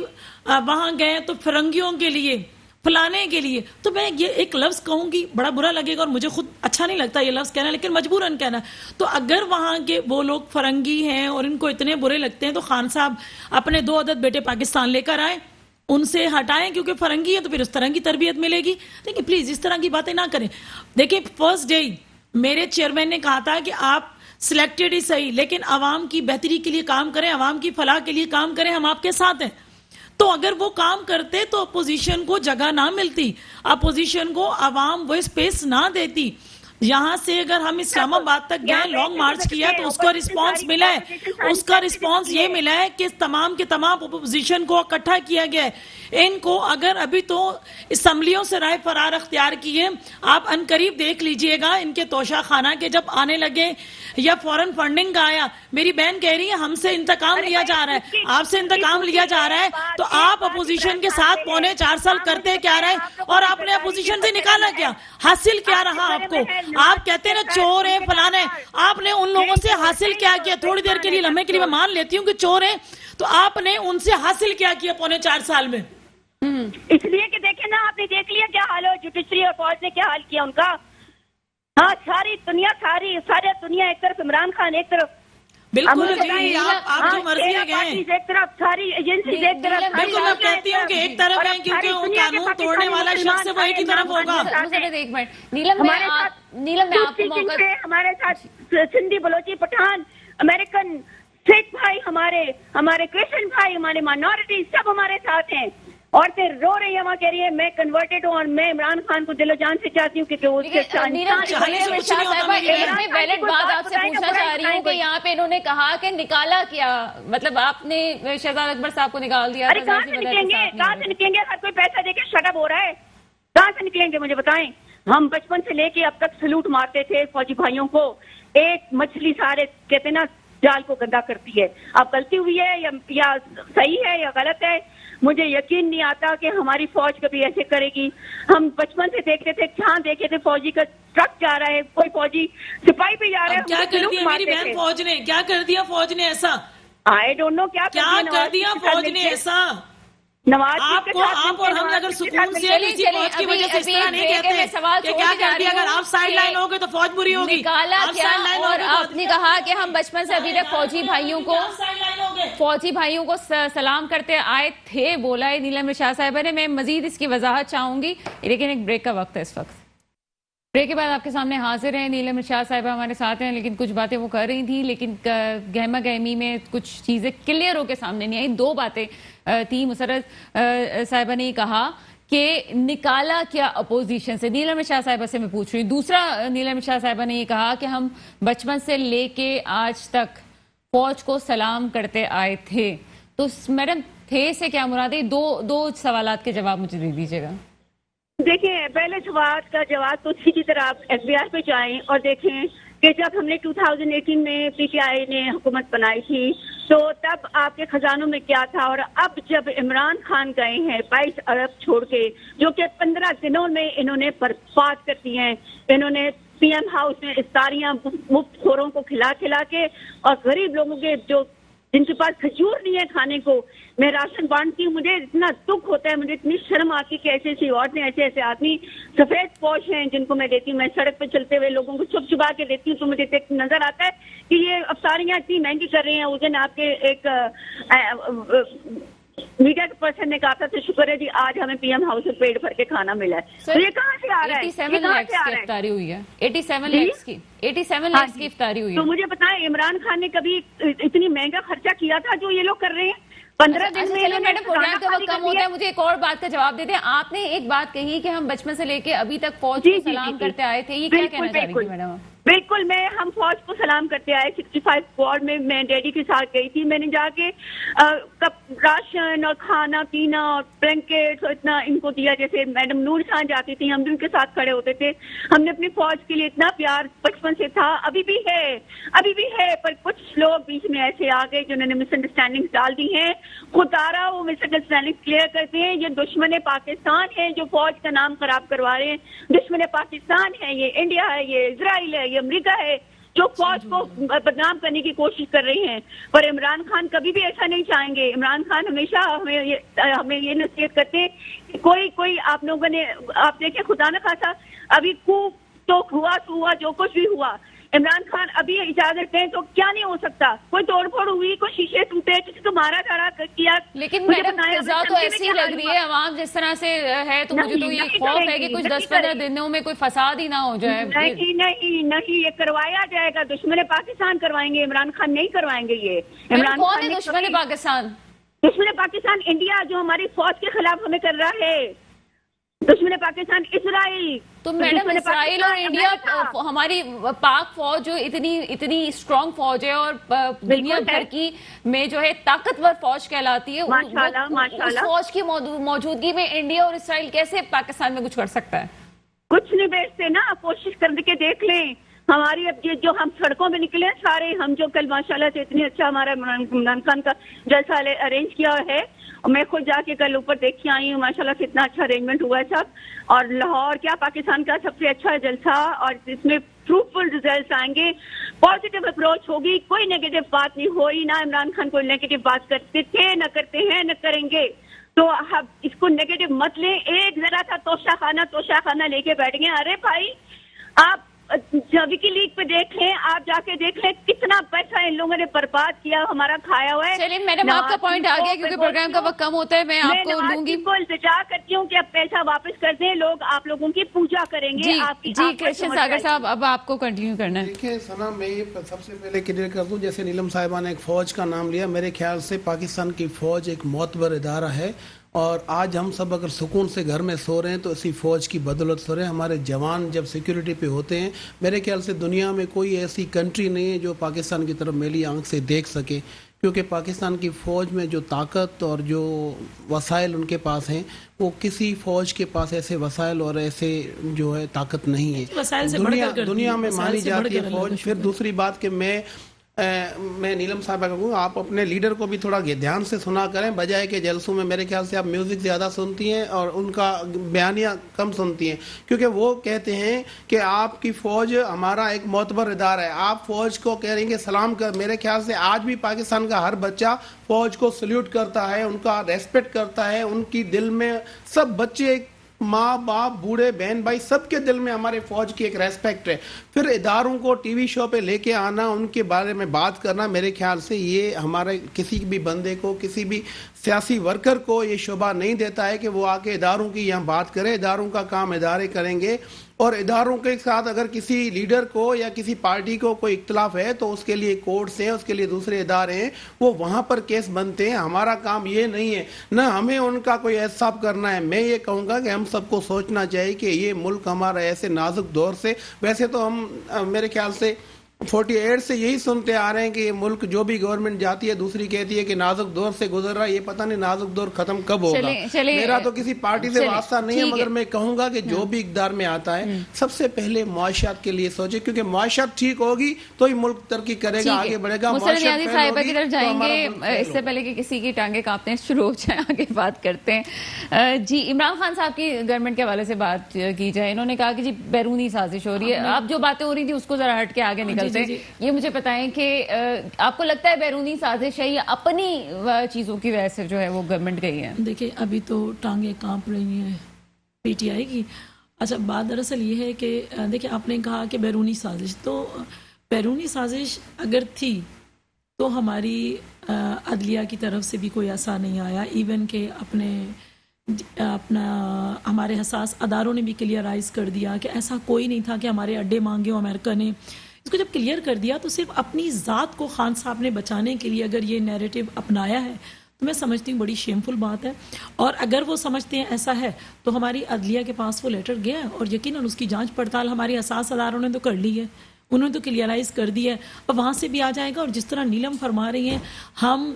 वहाँ गए तो फिरंगियों के लिए, फलाने के लिए। तो मैं ये एक लफ्ज़ कहूँगी, बड़ा बुरा लगेगा और मुझे खुद अच्छा नहीं लगता ये लफ्ज़ कहना, लेकिन मजबूरन कहना। तो अगर वहाँ के वो लोग फरंगी हैं और इनको इतने बुरे लगते हैं तो खान साहब अपने 2 अदद बेटे पाकिस्तान लेकर आए, उनसे हटाएं, क्योंकि फरंगी है तो फिर उस तरह की तरबियत मिलेगी। लेकिन प्लीज़ इस तरह की बातें ना करें। देखिए, फर्स्ट डे मेरे चेयरमैन ने कहा था कि आप सिलेक्टेड ही सही, लेकिन आवाम की बेहतरी के लिए काम करें, आवाम की फलाह के लिए काम करें, हम आपके साथ हैं। तो अगर वो काम करते तो अपोजिशन को जगह ना मिलती, अपोजिशन को आवाम वो स्पेस ना देती। यहाँ से अगर हम इस्लामाबाद तक गए, लॉन्ग मार्च किया, तो उसका रिस्पांस मिला है। उसका रिस्पांस ये मिला है कि तमाम के तमाम अपोजिशन को इकट्ठा किया गया है। इनको अगर अभी तो असम्बलियों से राय फरार अख्तियार किए, आप अनकरीब देख लीजिएगा इनके तोशा खाना के जब आने लगे या फॉरेन फंडिंग का आया। मेरी बहन कह रही है हमसे इंतकाम लिया जा रहा है, आपसे इंतकाम लिया जा रहा है, तो आप अपोजिशन के साथ 3.25 साल करते क्या रहे और आपने अपोजिशन से निकाला क्या? हासिल क्या रहा आपको? आप कहते हैं ना चोर है फलाना है, आपने उन लोगों से हासिल क्या किया? थोड़ी देर के लिए, लम्हे के लिए मैं मान लेती हूँ कि चोर है, तो आपने उनसे हासिल क्या किया 3.25 साल में? इसलिए कि देखे ना, आपने देख लिया क्या हाल हो, जुडिशरी और फौज ने क्या हाल किया उनका। हाँ, सारी दुनिया एक तरफ, इमरान खान एक तरफ, बिल्कुल जी, आप जो मर्जी गए एक तरफ, सारी एजेंसीज एक तरफ। बिल्कुल, मैं कहती हूँ कि एक तरफ है, क्योंकि वो कानून तोड़ने वाला शख्स है, वो एक ही तरफ होगा। एक मिनट नीलम, मैं आपको मौका, हमारे साथ सिंधी, बलोची, पठान, अमेरिकन, सिख भाई, हमारे क्रिश्चियन भाई, हमारे माइनॉरिटी सब हमारे साथ हैं। औरतें रो रही है, वहाँ कह रही है मैं कन्वर्टेड हूँ और मैं इमरान खान को दिलो जान से चाहती हूँ क्योंकि उसके वैलिड बात आपसे पूछना चाह रही हूँ कि यहाँ पे इन्होंने कहा कि निकाला क्या, मतलब आपने शहजाद अकबर साहब को निकाल दिया। अरे कहाँ से निकलेंगे? हर कोई पैसा देके शटअप हो रहा है, कहाँ से निकलेंगे मुझे बताएं। हम बचपन से लेके अब तक सलूट मारते थे फौजी भाइयों को। एक मछली सारे कहते ना जाल को गंदा करती है। अब गलती हुई है या सही है या गलत है, मुझे यकीन नहीं आता कि हमारी फौज कभी ऐसे करेगी। हम बचपन से देखते थे, जहाँ देखे थे फौजी का ट्रक जा रहा है, कोई फौजी सिपाही भी जा रहा है। क्या कर दिया मेरी बहन फौज ने? क्या कर दिया फौज ने ऐसा? आई डोंट नो क्या कर दिया फौज ने ऐसा? नवाज आपको, आप और हम अगर सुकून से किसी फौज की वजह से इस तरह नहीं कहते हैं कि क्या कर दिया, अगर आप साइड लाइन हो गए तो फौज बुरी होगी। निकाला क्या? और आपने कहा कि हम बचपन से अभी तक फौजी भाइयों को सलाम करते आए थे, बोला है नीलम मिर्शा साहिबा ने। मैं मजीद इसकी वजाहत चाहूंगी, लेकिन एक ब्रेक का वक्त है इस वक्त। ब्रेक के बाद आपके सामने हाजिर हैं। नीलम मिर्शा साहिबा हमारे साथ हैं, लेकिन कुछ बातें वो कर रही थी, लेकिन गहमा गहमी में कुछ चीज़ें क्लियर होकर सामने नहीं आई। 2 बातें थी। मुसरत साहिबा ने कहा کہ نکالا کیا اپوزیشن سے. نیلم شاہ صاحبہ سے میں پوچھ رہی ہوں. دوسرا, نیلم شاہ صاحبہ نے یہ کہا کہ ہم بچپن سے لے کے آج تک فوج کو سلام کرتے آئے تھے. تو میڈم تھے سے کیا مراد ہے؟ دو سوالات کے جواب مجھے دے دیجیے گا. دیکھیں, پہلے سوال کا جواب تو سیدھی طرح آپ ایف بی آر پہ جائیں اور دیکھیں کہ جب ہم نے 2018 میں پی ٹی آئی نے حکومت بنائی تھی تو تب آپ کے خزانوں میں کیا تھا, اور اب جب عمران خان گئے ہیں 22 ارب چھوڑ کے, جو کہ 15 دنوں میں انہوں نے برباد کر دی ہیں. انہوں نے پی ایم ہاؤس میں افطاریاں مفت خوروں کو کھلا کے اور غریب لوگوں کے جو جن کے پاس کھجور نہیں ہے کھانے کو, میں راشن بانٹتی ہوں. مجھے اتنا دکھ ہوتا ہے, مجھے اتنی شرم آتی کہ ایسی ایسی عورتیں, ایسے آدمی سفید پوش ہیں جن کو میں دیتی ہوں. میں سڑک پہ چلتے ہوئے لوگوں کو چھپا کے دیتی ہوں تو مجھے نظر آتا ہے کہ یہ افطاریاں اتنی مہنگی کر رہے ہیں. اس دن آپ کے ایک میڈیا پرسن نے کہا تھا تو شکر ہے جی آج ہمیں پی ایم ہاؤس سے پیٹ بھر کے کھانا ملا ہے. تو یہ کہاں سے آ رہا ہے؟ 87 لاکھ کی افطاری ہوئی ہے. 87 لاکھ کی افطاری ہوئی ہے. تو مجھے بتائیں عمران خان نے کبھی اتنی مہنگا خرچہ کیا تھا جو یہ لوگ کر رہے ہیں 15 دن میں؟ میڈم پروگرام کا وقت کم ہوتا ہے, مجھے ایک اور بات کا جواب دے دیں. آپ نے ایک بات کہی کہ ہم بچپن سے لے کے ابھی تک فوج کو سلام کرتے آئے تھے, یہ کیا کہنا چاہ رہی تھی میڈم؟ بالکل, ہم فوج کو سلام کرتے آئے. 65 وارڈ میں ڈیڈی کے ساتھ گئی تھی. میں نے جا کے راشن اور کھانا پینا اور بلینکٹ اتنا ان کو دیا جیسے میڈم نور خان جاتی تھی, ہم بھی ان کے ساتھ کھڑے ہوتے تھے. ہم نے اپنی فوج کے لیے اتنا پیار بچپن سے تھا, ابھی بھی ہے. پر کچھ لوگ بیچ میں ایسے آ گئے جنہوں نے مس انڈرسٹینڈنگ ڈال دی ہیں. خوددارا وہ مس انڈرسٹینڈنگ کلیئر کرتے ہیں. یہ دشمن پاکستان ہے جو فوج کا نام خراب کروا رہے ہیں. دشمن پاکستان ہے یہ انڈیا ہے, یہ اسرائیل ہے, یہ امریکہ ہے جو فوج کو بدنام کرنے کی کوشش کر رہی ہیں. پر عمران خان کبھی بھی ایسا نہیں چاہیں گے. عمران خان ہمیشہ ہمیں یہ نصیحت کرتے ہیں کہ کوئی آپ لوگوں نے, آپ دیکھیں خدا نہ خاصا ابھی خوب تو ہوا جو کچھ بھی ہوا, عمران خان ابھی اجازت دیں تو کیا نہیں ہو سکتا. کوئی توڑ پھوڑ ہوئی, کوئی شیشے ٹوٹے, کسی کو مارا دھاڑا کیا. لیکن میڈم فضا تو ایسی لگ رہی ہے عوام جس طرح سے ہے, تو مجھے تو یہ خوف ہے کہ کچھ 10-15 دنوں میں کوئی فساد ہی نہ ہو جائے. نہیں, یہ کروایا جائے گا. دشمن پاکستان کروائیں گے, عمران خان نہیں کروائیں گے. یہ عمران خان ہے دشمن پاکستان. دشمن پاکستان انڈیا جو ہماری فوج کے خلاف ہمیں کر رہا ہے. دشمن پاکستان اسرائیل. تو میڈم اسرائیل اور انڈیا, ہماری پاک فوج جو اتنی اسٹرانگ فوج ہے اور دنیا بھر کی میں جو ہے طاقتور فوج کہلاتی ہے, اس فوج کی موجودگی میں انڈیا اور اسرائیل کیسے پاکستان میں کچھ کر سکتا ہے؟ کچھ نہیں بیچتے نا. کوشش کر کے دیکھ لیں. ہماری اب جو ہم سڑکوں میں نکلے ہیں سارے, ہم جو کل ماشاءاللہ سے اتنی اچھا ہمارا عمران خان کا جلسہ ارینج کیا ہے, اور میں خود جا کے کل اوپر دیکھ کے آئی ہوں ماشاءاللہ سے اتنا اچھا ارینجمنٹ ہوا ہے سب. اور لاہور کیا پاکستان کا سب سے اچھا جلسہ, اور اس میں فروٹفل ریزلٹس آئیں گے. پازیٹیو اپروچ ہوگی, کوئی نیگیٹو بات نہیں ہوئی. نہ عمران خان کوئی نیگیٹو بات کرتے تھے, نہ کرتے ہیں, نہ کریں گے. تو اب اس کو نیگیٹو مت لیں. ایک ذرا تھا توشہ خانہ لے کے بیٹھ گئے. ارے بھائی آپ وکی لیگ پہ دیکھ لیں, آپ جا کے دیکھ لیں کتنا پیسہ ان لوگوں نے برباد کیا, ہمارا کھایا ہوا ہے. چلیے میڈم آپ کا پوائنٹ آ گیا, کیونکہ پروگرام کا وقت کم ہوتا ہے. میں آپ کو لوں گی. میں التجا کرتی ہوں کہ اب پیسہ واپس کر دیں, لوگ آپ لوگوں کی پوجا کریں گے. جی کرشن ساگر صاحب, اب آپ کو کنٹینیو کرنا ہے. دیکھیں ثنا, میں یہ سب سے پہلے کلیئر کر دوں, جیسے نیلم صاحبہ نے ایک فوج کا نام لیا, میرے خیال سے پاکستان کی فوج ایک معتبر ادارہ ہے, اور آج ہم سب اگر سکون سے گھر میں سو رہے ہیں تو اسی فوج کی بدولت سو رہے ہیں. ہمارے جوان جب سیکیورٹی پہ ہوتے ہیں, میرے خیال سے دنیا میں کوئی ایسی کنٹری نہیں ہے جو پاکستان کی طرف میلی آنکھ سے دیکھ سکے, کیونکہ پاکستان کی فوج میں جو طاقت اور جو وسائل ان کے پاس ہیں, وہ کسی فوج کے پاس ایسے وسائل اور ایسے جو ہے طاقت نہیں ہے دنیا میں مانی جاتی ہے فوج. پھر دوسری بات کہ میں نیلم صاحبہ کا کہوں, آپ اپنے لیڈر کو بھی تھوڑا دھیان سے سنا کریں, بجائے کہ جلسوں میں میرے خیال سے آپ میوزک زیادہ سنتی ہیں اور ان کا بیانیہ کم سنتی ہیں, کیونکہ وہ کہتے ہیں کہ آپ کی فوج ہمارا ایک معتبر ادارہ ہے. آپ فوج کو کہہ رہے ہیں کہ سلام کر. میرے خیال سے آج بھی پاکستان کا ہر بچہ فوج کو سلیوٹ کرتا ہے, ان کا ریسپیکٹ کرتا ہے. ان کی دل میں سب بچے, ماں باپ, بوڑھے, بہن بھائی, سب کے دل میں ہمارے فوج کی ایک ریسپیکٹ ہے. پھر اداروں کو ٹی وی شو پہ لے کے آنا, ان کے بارے میں بات کرنا, میرے خیال سے یہ ہمارے کسی بھی بندے کو, کسی بھی سیاسی ورکر کو یہ شعبہ نہیں دیتا ہے کہ وہ آ کے اداروں کی یہاں بات کرے. اداروں کا کام ادارے کریں گے, اور اداروں کے ساتھ اگر کسی لیڈر کو یا کسی پارٹی کو کوئی اختلاف ہے تو اس کے لیے کورٹس ہیں, اس کے لیے دوسرے ادارے ہیں, وہ وہاں پر کیس بنتے ہیں. ہمارا کام یہ نہیں ہے, نہ ہمیں ان کا کوئی احتساب کرنا ہے. میں یہ کہوں گا کہ ہم سب کو سوچنا چاہیے کہ یہ ملک ہمارا ایسے نازک دور سے, ویسے تو ہم میرے خیال سے 48 سے یہی سنتے آ رہے ہیں کہ یہ ملک جو بھی گورنمنٹ جاتی ہے دوسری کہتی ہے کہ نازک دور سے گزر رہا ہے, یہ پتہ نہیں نازک دور ختم کب ہوگا. میرا تو کسی پارٹی سے واسطہ نہیں ہے, مگر میں کہوں گا کہ جو بھی اقدار میں آتا ہے سب سے پہلے معاشیات کے لیے سوچے, کیونکہ معاشیات ٹھیک ہوگی تو ہی ملک ترقی کرے گا, آگے بڑھے گا. مسرت نیازی صاحبہ کی طرف جائیں گے اس سے پہلے کہ کسی کی ٹانگیں کانپنے شروع ہو جائیں, آگے بات کرتے ہیں. جی عمران خان صاحب کی گورنمنٹ کے حوالے سے بات کی جائے, انہوں نے کہا کہ جی بیرونی سازش ہو رہی ہے. آپ جو باتیں ہو رہی تھی اس کو ذرا ہٹ کے آگے نکلتے ہیں. یہ مجھے بتائیں کہ آپ کو لگتا ہے بیرونی سازش ہے یا اپنی چیزوں کی وجہ سے جو ہے وہ گورنمنٹ گئی ہے؟ دیکھیں ابھی تو ٹانگیں کانپ رہی ہیں پی ٹی آئی کی. اچھا بات دراصل یہ ہے کہ دیکھیں آپ نے کہا کہ بیرونی سازش, تو بیرونی سازش اگر تھی تو ہماری عدلیہ کی طرف سے بھی کوئی ایسا نہیں آیا. ایون کہ ہمارے حساس اداروں نے بھی کلیئرائز کر دیا کہ ایسا کوئی نہیں تھا کہ ہمارے اڈے مانگے ہو امریکہ نے. اس کو جب کلیئر کر دیا تو صرف اپنی ذات کو خان صاحب نے بچانے کے لیے اگر یہ نیریٹو اپنایا ہے تو میں سمجھتی ہوں بڑی شیمفل بات ہے. اور اگر وہ سمجھتے ہیں ایسا ہے تو ہماری عدلیہ کے پاس وہ لیٹر گیا ہے اور یقیناً اس کی جانچ پڑتال ہمارے حساس اداروں نے تو کر لی ہے, انہوں نے تو کلیئرائز کر دیا ہے, اور وہاں سے بھی آ جائے گا. اور جس طرح نیلم فرما رہی ہیں ہم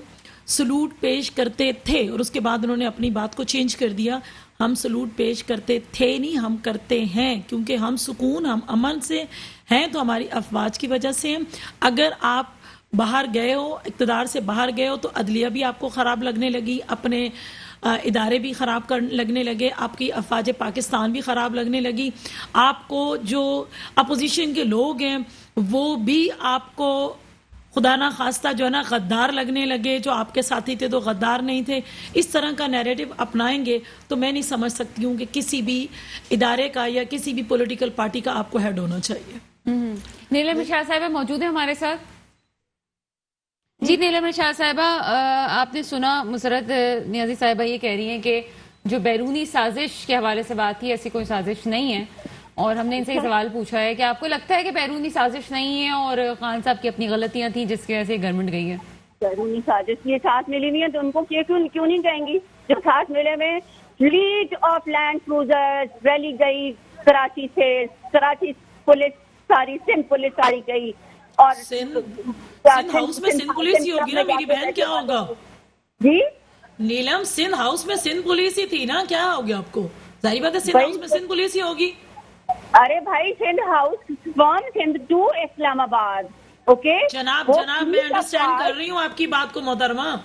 سلوٹ پیش کرتے تھے اور اس کے بعد انہوں نے اپنی بات کو چینج کر دیا. ہم سلوٹ پیش کرتے تھے نہیں, ہم کرتے ہیں, کیونکہ ہم سکون ہم امن سے ہیں تو ہماری افواج کی وجہ سے ہیں. اگر آپ باہر گئے ہو, اقتدار سے باہر گئے ہو, تو عدلیہ بھی آپ کو خراب لگنے لگی, اپنے ادارے بھی خراب لگنے لگے, آپ کی افواج پاکستان بھی خراب لگنے لگی, آپ کو جو اپوزیشن کے لوگ ہیں وہ بھی آپ کو خدا نہ خواستہ جو ہے نا غدار لگنے لگے. جو آپ کے ساتھی تھے تو غدار نہیں تھے. اس طرح کا نیریٹو اپنائیں گے تو میں نہیں سمجھ سکتی ہوں کہ کسی بھی ادارے کا یا کسی بھی پولیٹیکل پارٹی کا آپ کو ہیڈ ہونا چاہیے. نیلم شاہ صاحبہ موجود ہیں ہمارے ساتھ. جی نیلم شاہ صاحبہ, آپ نے سنا مسرت نیازی صاحبہ یہ کہہ رہی ہیں کہ جو بیرونی سازش کے حوالے سے بات تھی ایسی کوئی سازش نہیں ہے, اور ہم نے ان سے یہ سوال پوچھا ہے کہ آپ کو لگتا ہے کہ بیرونی سازش نہیں ہے اور خان صاحب کی اپنی غلطیاں تھیں جس کی وجہ سے گورنمنٹ گئی ہے؟ بیرونی سازش یہ ساتھ ملی ہوئی ہے تو ان کو کیوں نہیں کہیں گی؟ جو ساتھ ملے میں fleet of Land Cruiser rally گئی کراچی سے, کراچی پولیس ساری, سندھ پولیس ساری گئی, اور سندھ ہاؤس میں سندھ پولیس ہی ہوگی نا میری بہن, کیا ہوگا؟ جی نیلم سندھ ہاؤس میں سندھ پولیس ہی تھی نا, کیا ہو گیا آپ کو؟ ظاہر بات ہے سندھ ہاؤس میں سندھ پولیس ہی ہوگی. ارے بھائی Sindh house from Sindh to Islamabad. Okay جناب میں انڈرسٹینڈ کر رہی ہوں آپ کی بات کو محترمہ,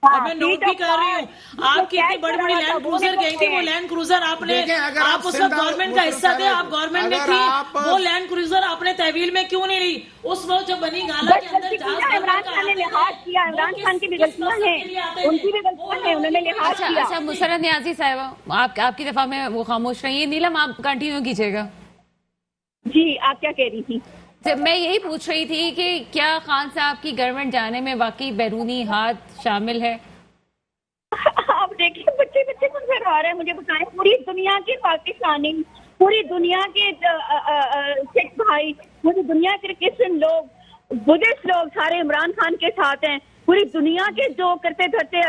اور میں نوٹ بھی کر رہی ہوں. آپ کی اتنی بڑی بڑی لینڈ کروزر گئی تھی, وہ لینڈ کروزر آپ نے, آپ اس وقت گورنمنٹ کا حصہ تھے, آپ گورنمنٹ میں تھی, وہ لینڈ کروزر آپ نے تحویل میں کیوں نہیں لی؟ اس وقت جو بنی گالا کے اندر عمران خان نے لحاظ کیا, عمران خان کی بھی غلطیاں ہیں, ان کی بھی غلطیاں ہیں, انہوں نے لحاظ کیا. اچھا مسرت نیازی صاحبہ آپ کی دفعہ میں وہ خاموش رہی ہیں. نیلم آپ کنٹینیو کیجیے گا. جی آپ کیا کہہ رہی تھی؟ میں یہی پوچھ رہی تھی کہ کیا خان صاحب کی گورنمنٹ جانے میں واقعی بیرونی ہاتھ شامل ہے؟ آپ دیکھیں بچے کچھ آ رہے ہیں, مجھے بتائیں پوری دنیا کے پاکستانی, پوری دنیا کے سکھ بھائی, پوری دنیا کے کرسچن لوگ, بدھسٹ لوگ سارے عمران خان کے ساتھ ہیں. پوری دنیا کے جو کرتے دھرتے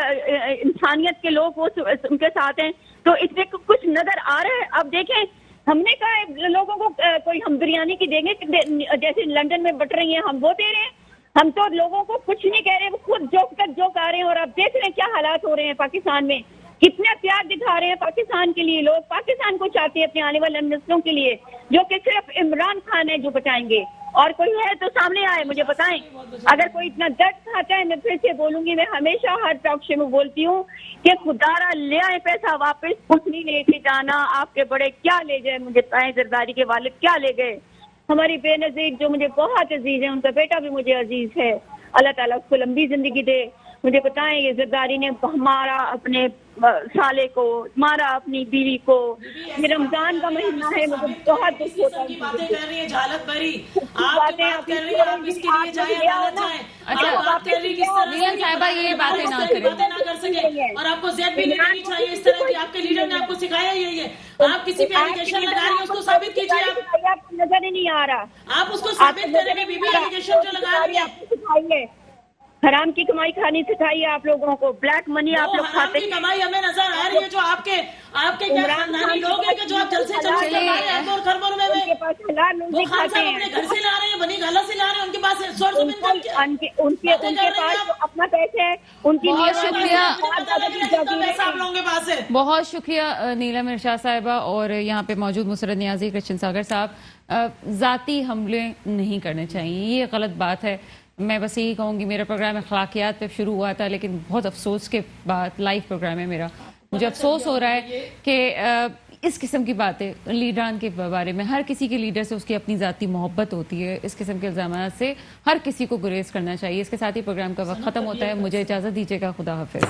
انسانیت کے لوگ وہ ان کے ساتھ ہیں. تو اس میں کچھ نظر آ رہا ہے. اب دیکھیں ہم نے کہا لوگوں کو کوئی ہم بریانی کی دیں گے جیسے لنڈن میں بٹ رہی ہیں, ہم وہ دے رہے ہیں. ہم تو لوگوں کو کچھ نہیں کہہ رہے, وہ خود جوک آ رہے ہیں. اور اب دیکھ رہے ہیں کیا حالات ہو رہے ہیں پاکستان میں, کتنا پیار دکھا رہے ہیں پاکستان کے لیے. لوگ پاکستان کو چاہتے ہیں اپنے آنے والے نسلوں کے لیے, جو کہ صرف عمران خان ہے جو بچائیں گے. اور کوئی ہے تو سامنے آئے, مجھے بتائیں. اگر کوئی اتنا درد کھاتا ہے, میں پھر سے بولوں گی, میں ہمیشہ ہر ٹاک شو میں بولتی ہوں کہ خدا را لے آئے پیسہ واپس, کچھ نہیں لے کے جانا. آپ کے بڑے کیا لے گئے, مجھے بتائیں. زرداری کے والد کیا لے گئے. ہماری بے نظیر جو مجھے بہت عزیز ہے, ان کا بیٹا بھی مجھے عزیز ہے, اللہ تعالیٰ اس کو لمبی زندگی دے. مجھے بتائیں یہ زرداری نے ہمارا اپنے साले को, मारा अपनी बीवी को। ये रमजान का महीना है, मुझे बहुत दुख होता की है। बातें कर रही है झालक भरी, आप बातें बात कर रही है, आप इसके लिए जाए अदालत जाए। अच्छा, आप बात कर रही है किस तरह नीलम साहिबा ये बातें ना करें। बातें ना कर सके, और आपको जेड भी लेनी चाहिए इस तरह की। आपके लीडर ने आपको सिखाया यही है। आप किसी पे एलिगेशन लगा रही है, उसको साबित कीजिए। आपको नजर ही नहीं आ रहा। आप उसको साबित करें कि बीबी एलिगेशन जो लगा रही है। सिखाइए, हराम की कमाई खानी सिखाइए आप लोगों को। ब्लैक मनी आप वो लोग हराम खाते की हैं। कमाई हमें नजर आ रही है, जो आपके क्या इमरान खानदानी खान लोग हैं कि जो आप जल से जल चलिए। अरबों खरबों रुपए उनके में पास हलाल वो रोजी खान खाते साहब हैं। अपने घर से ला रहे हैं, बनी गाला से ला रहे हैं, उनके पास सोर्स ऑफ इनकम क्या उनके पास तो अपना पैसे है, उनकी बहुत नियत है। शुक्रिया। कितना पैसा आप लोगों के पास है। बहुत शुक्रिया नीलम इरशाद साहिबा और यहाँ पे मौजूद मुसरत नियाजी, क्रिश्चियन सागर साहब। ज़ाती हमले नहीं करने चाहिए, ये गलत बात है। मैं बस यही कहूँगी, मेरा प्रोग्राम अखलाकियात पे शुरू हुआ था, लेकिन बहुत अफसोस के बाद लाइव प्रोग्राम है मेरा, मुझे अफसोस हो रहा है कि इस किस्म की बातें लीडरान के बारे में, हर किसी के लीडर से उसकी अपनी ज़ाती मोहब्बत होती है, इस किस्म के इल्ज़ामात से हर किसी को गुरेज करना चाहिए। इसके साथ ही प्रोग्राम का वक्त ख़त्म होता है, मुझे इजाज़त दीजिएगा, खुदा हाफिज़।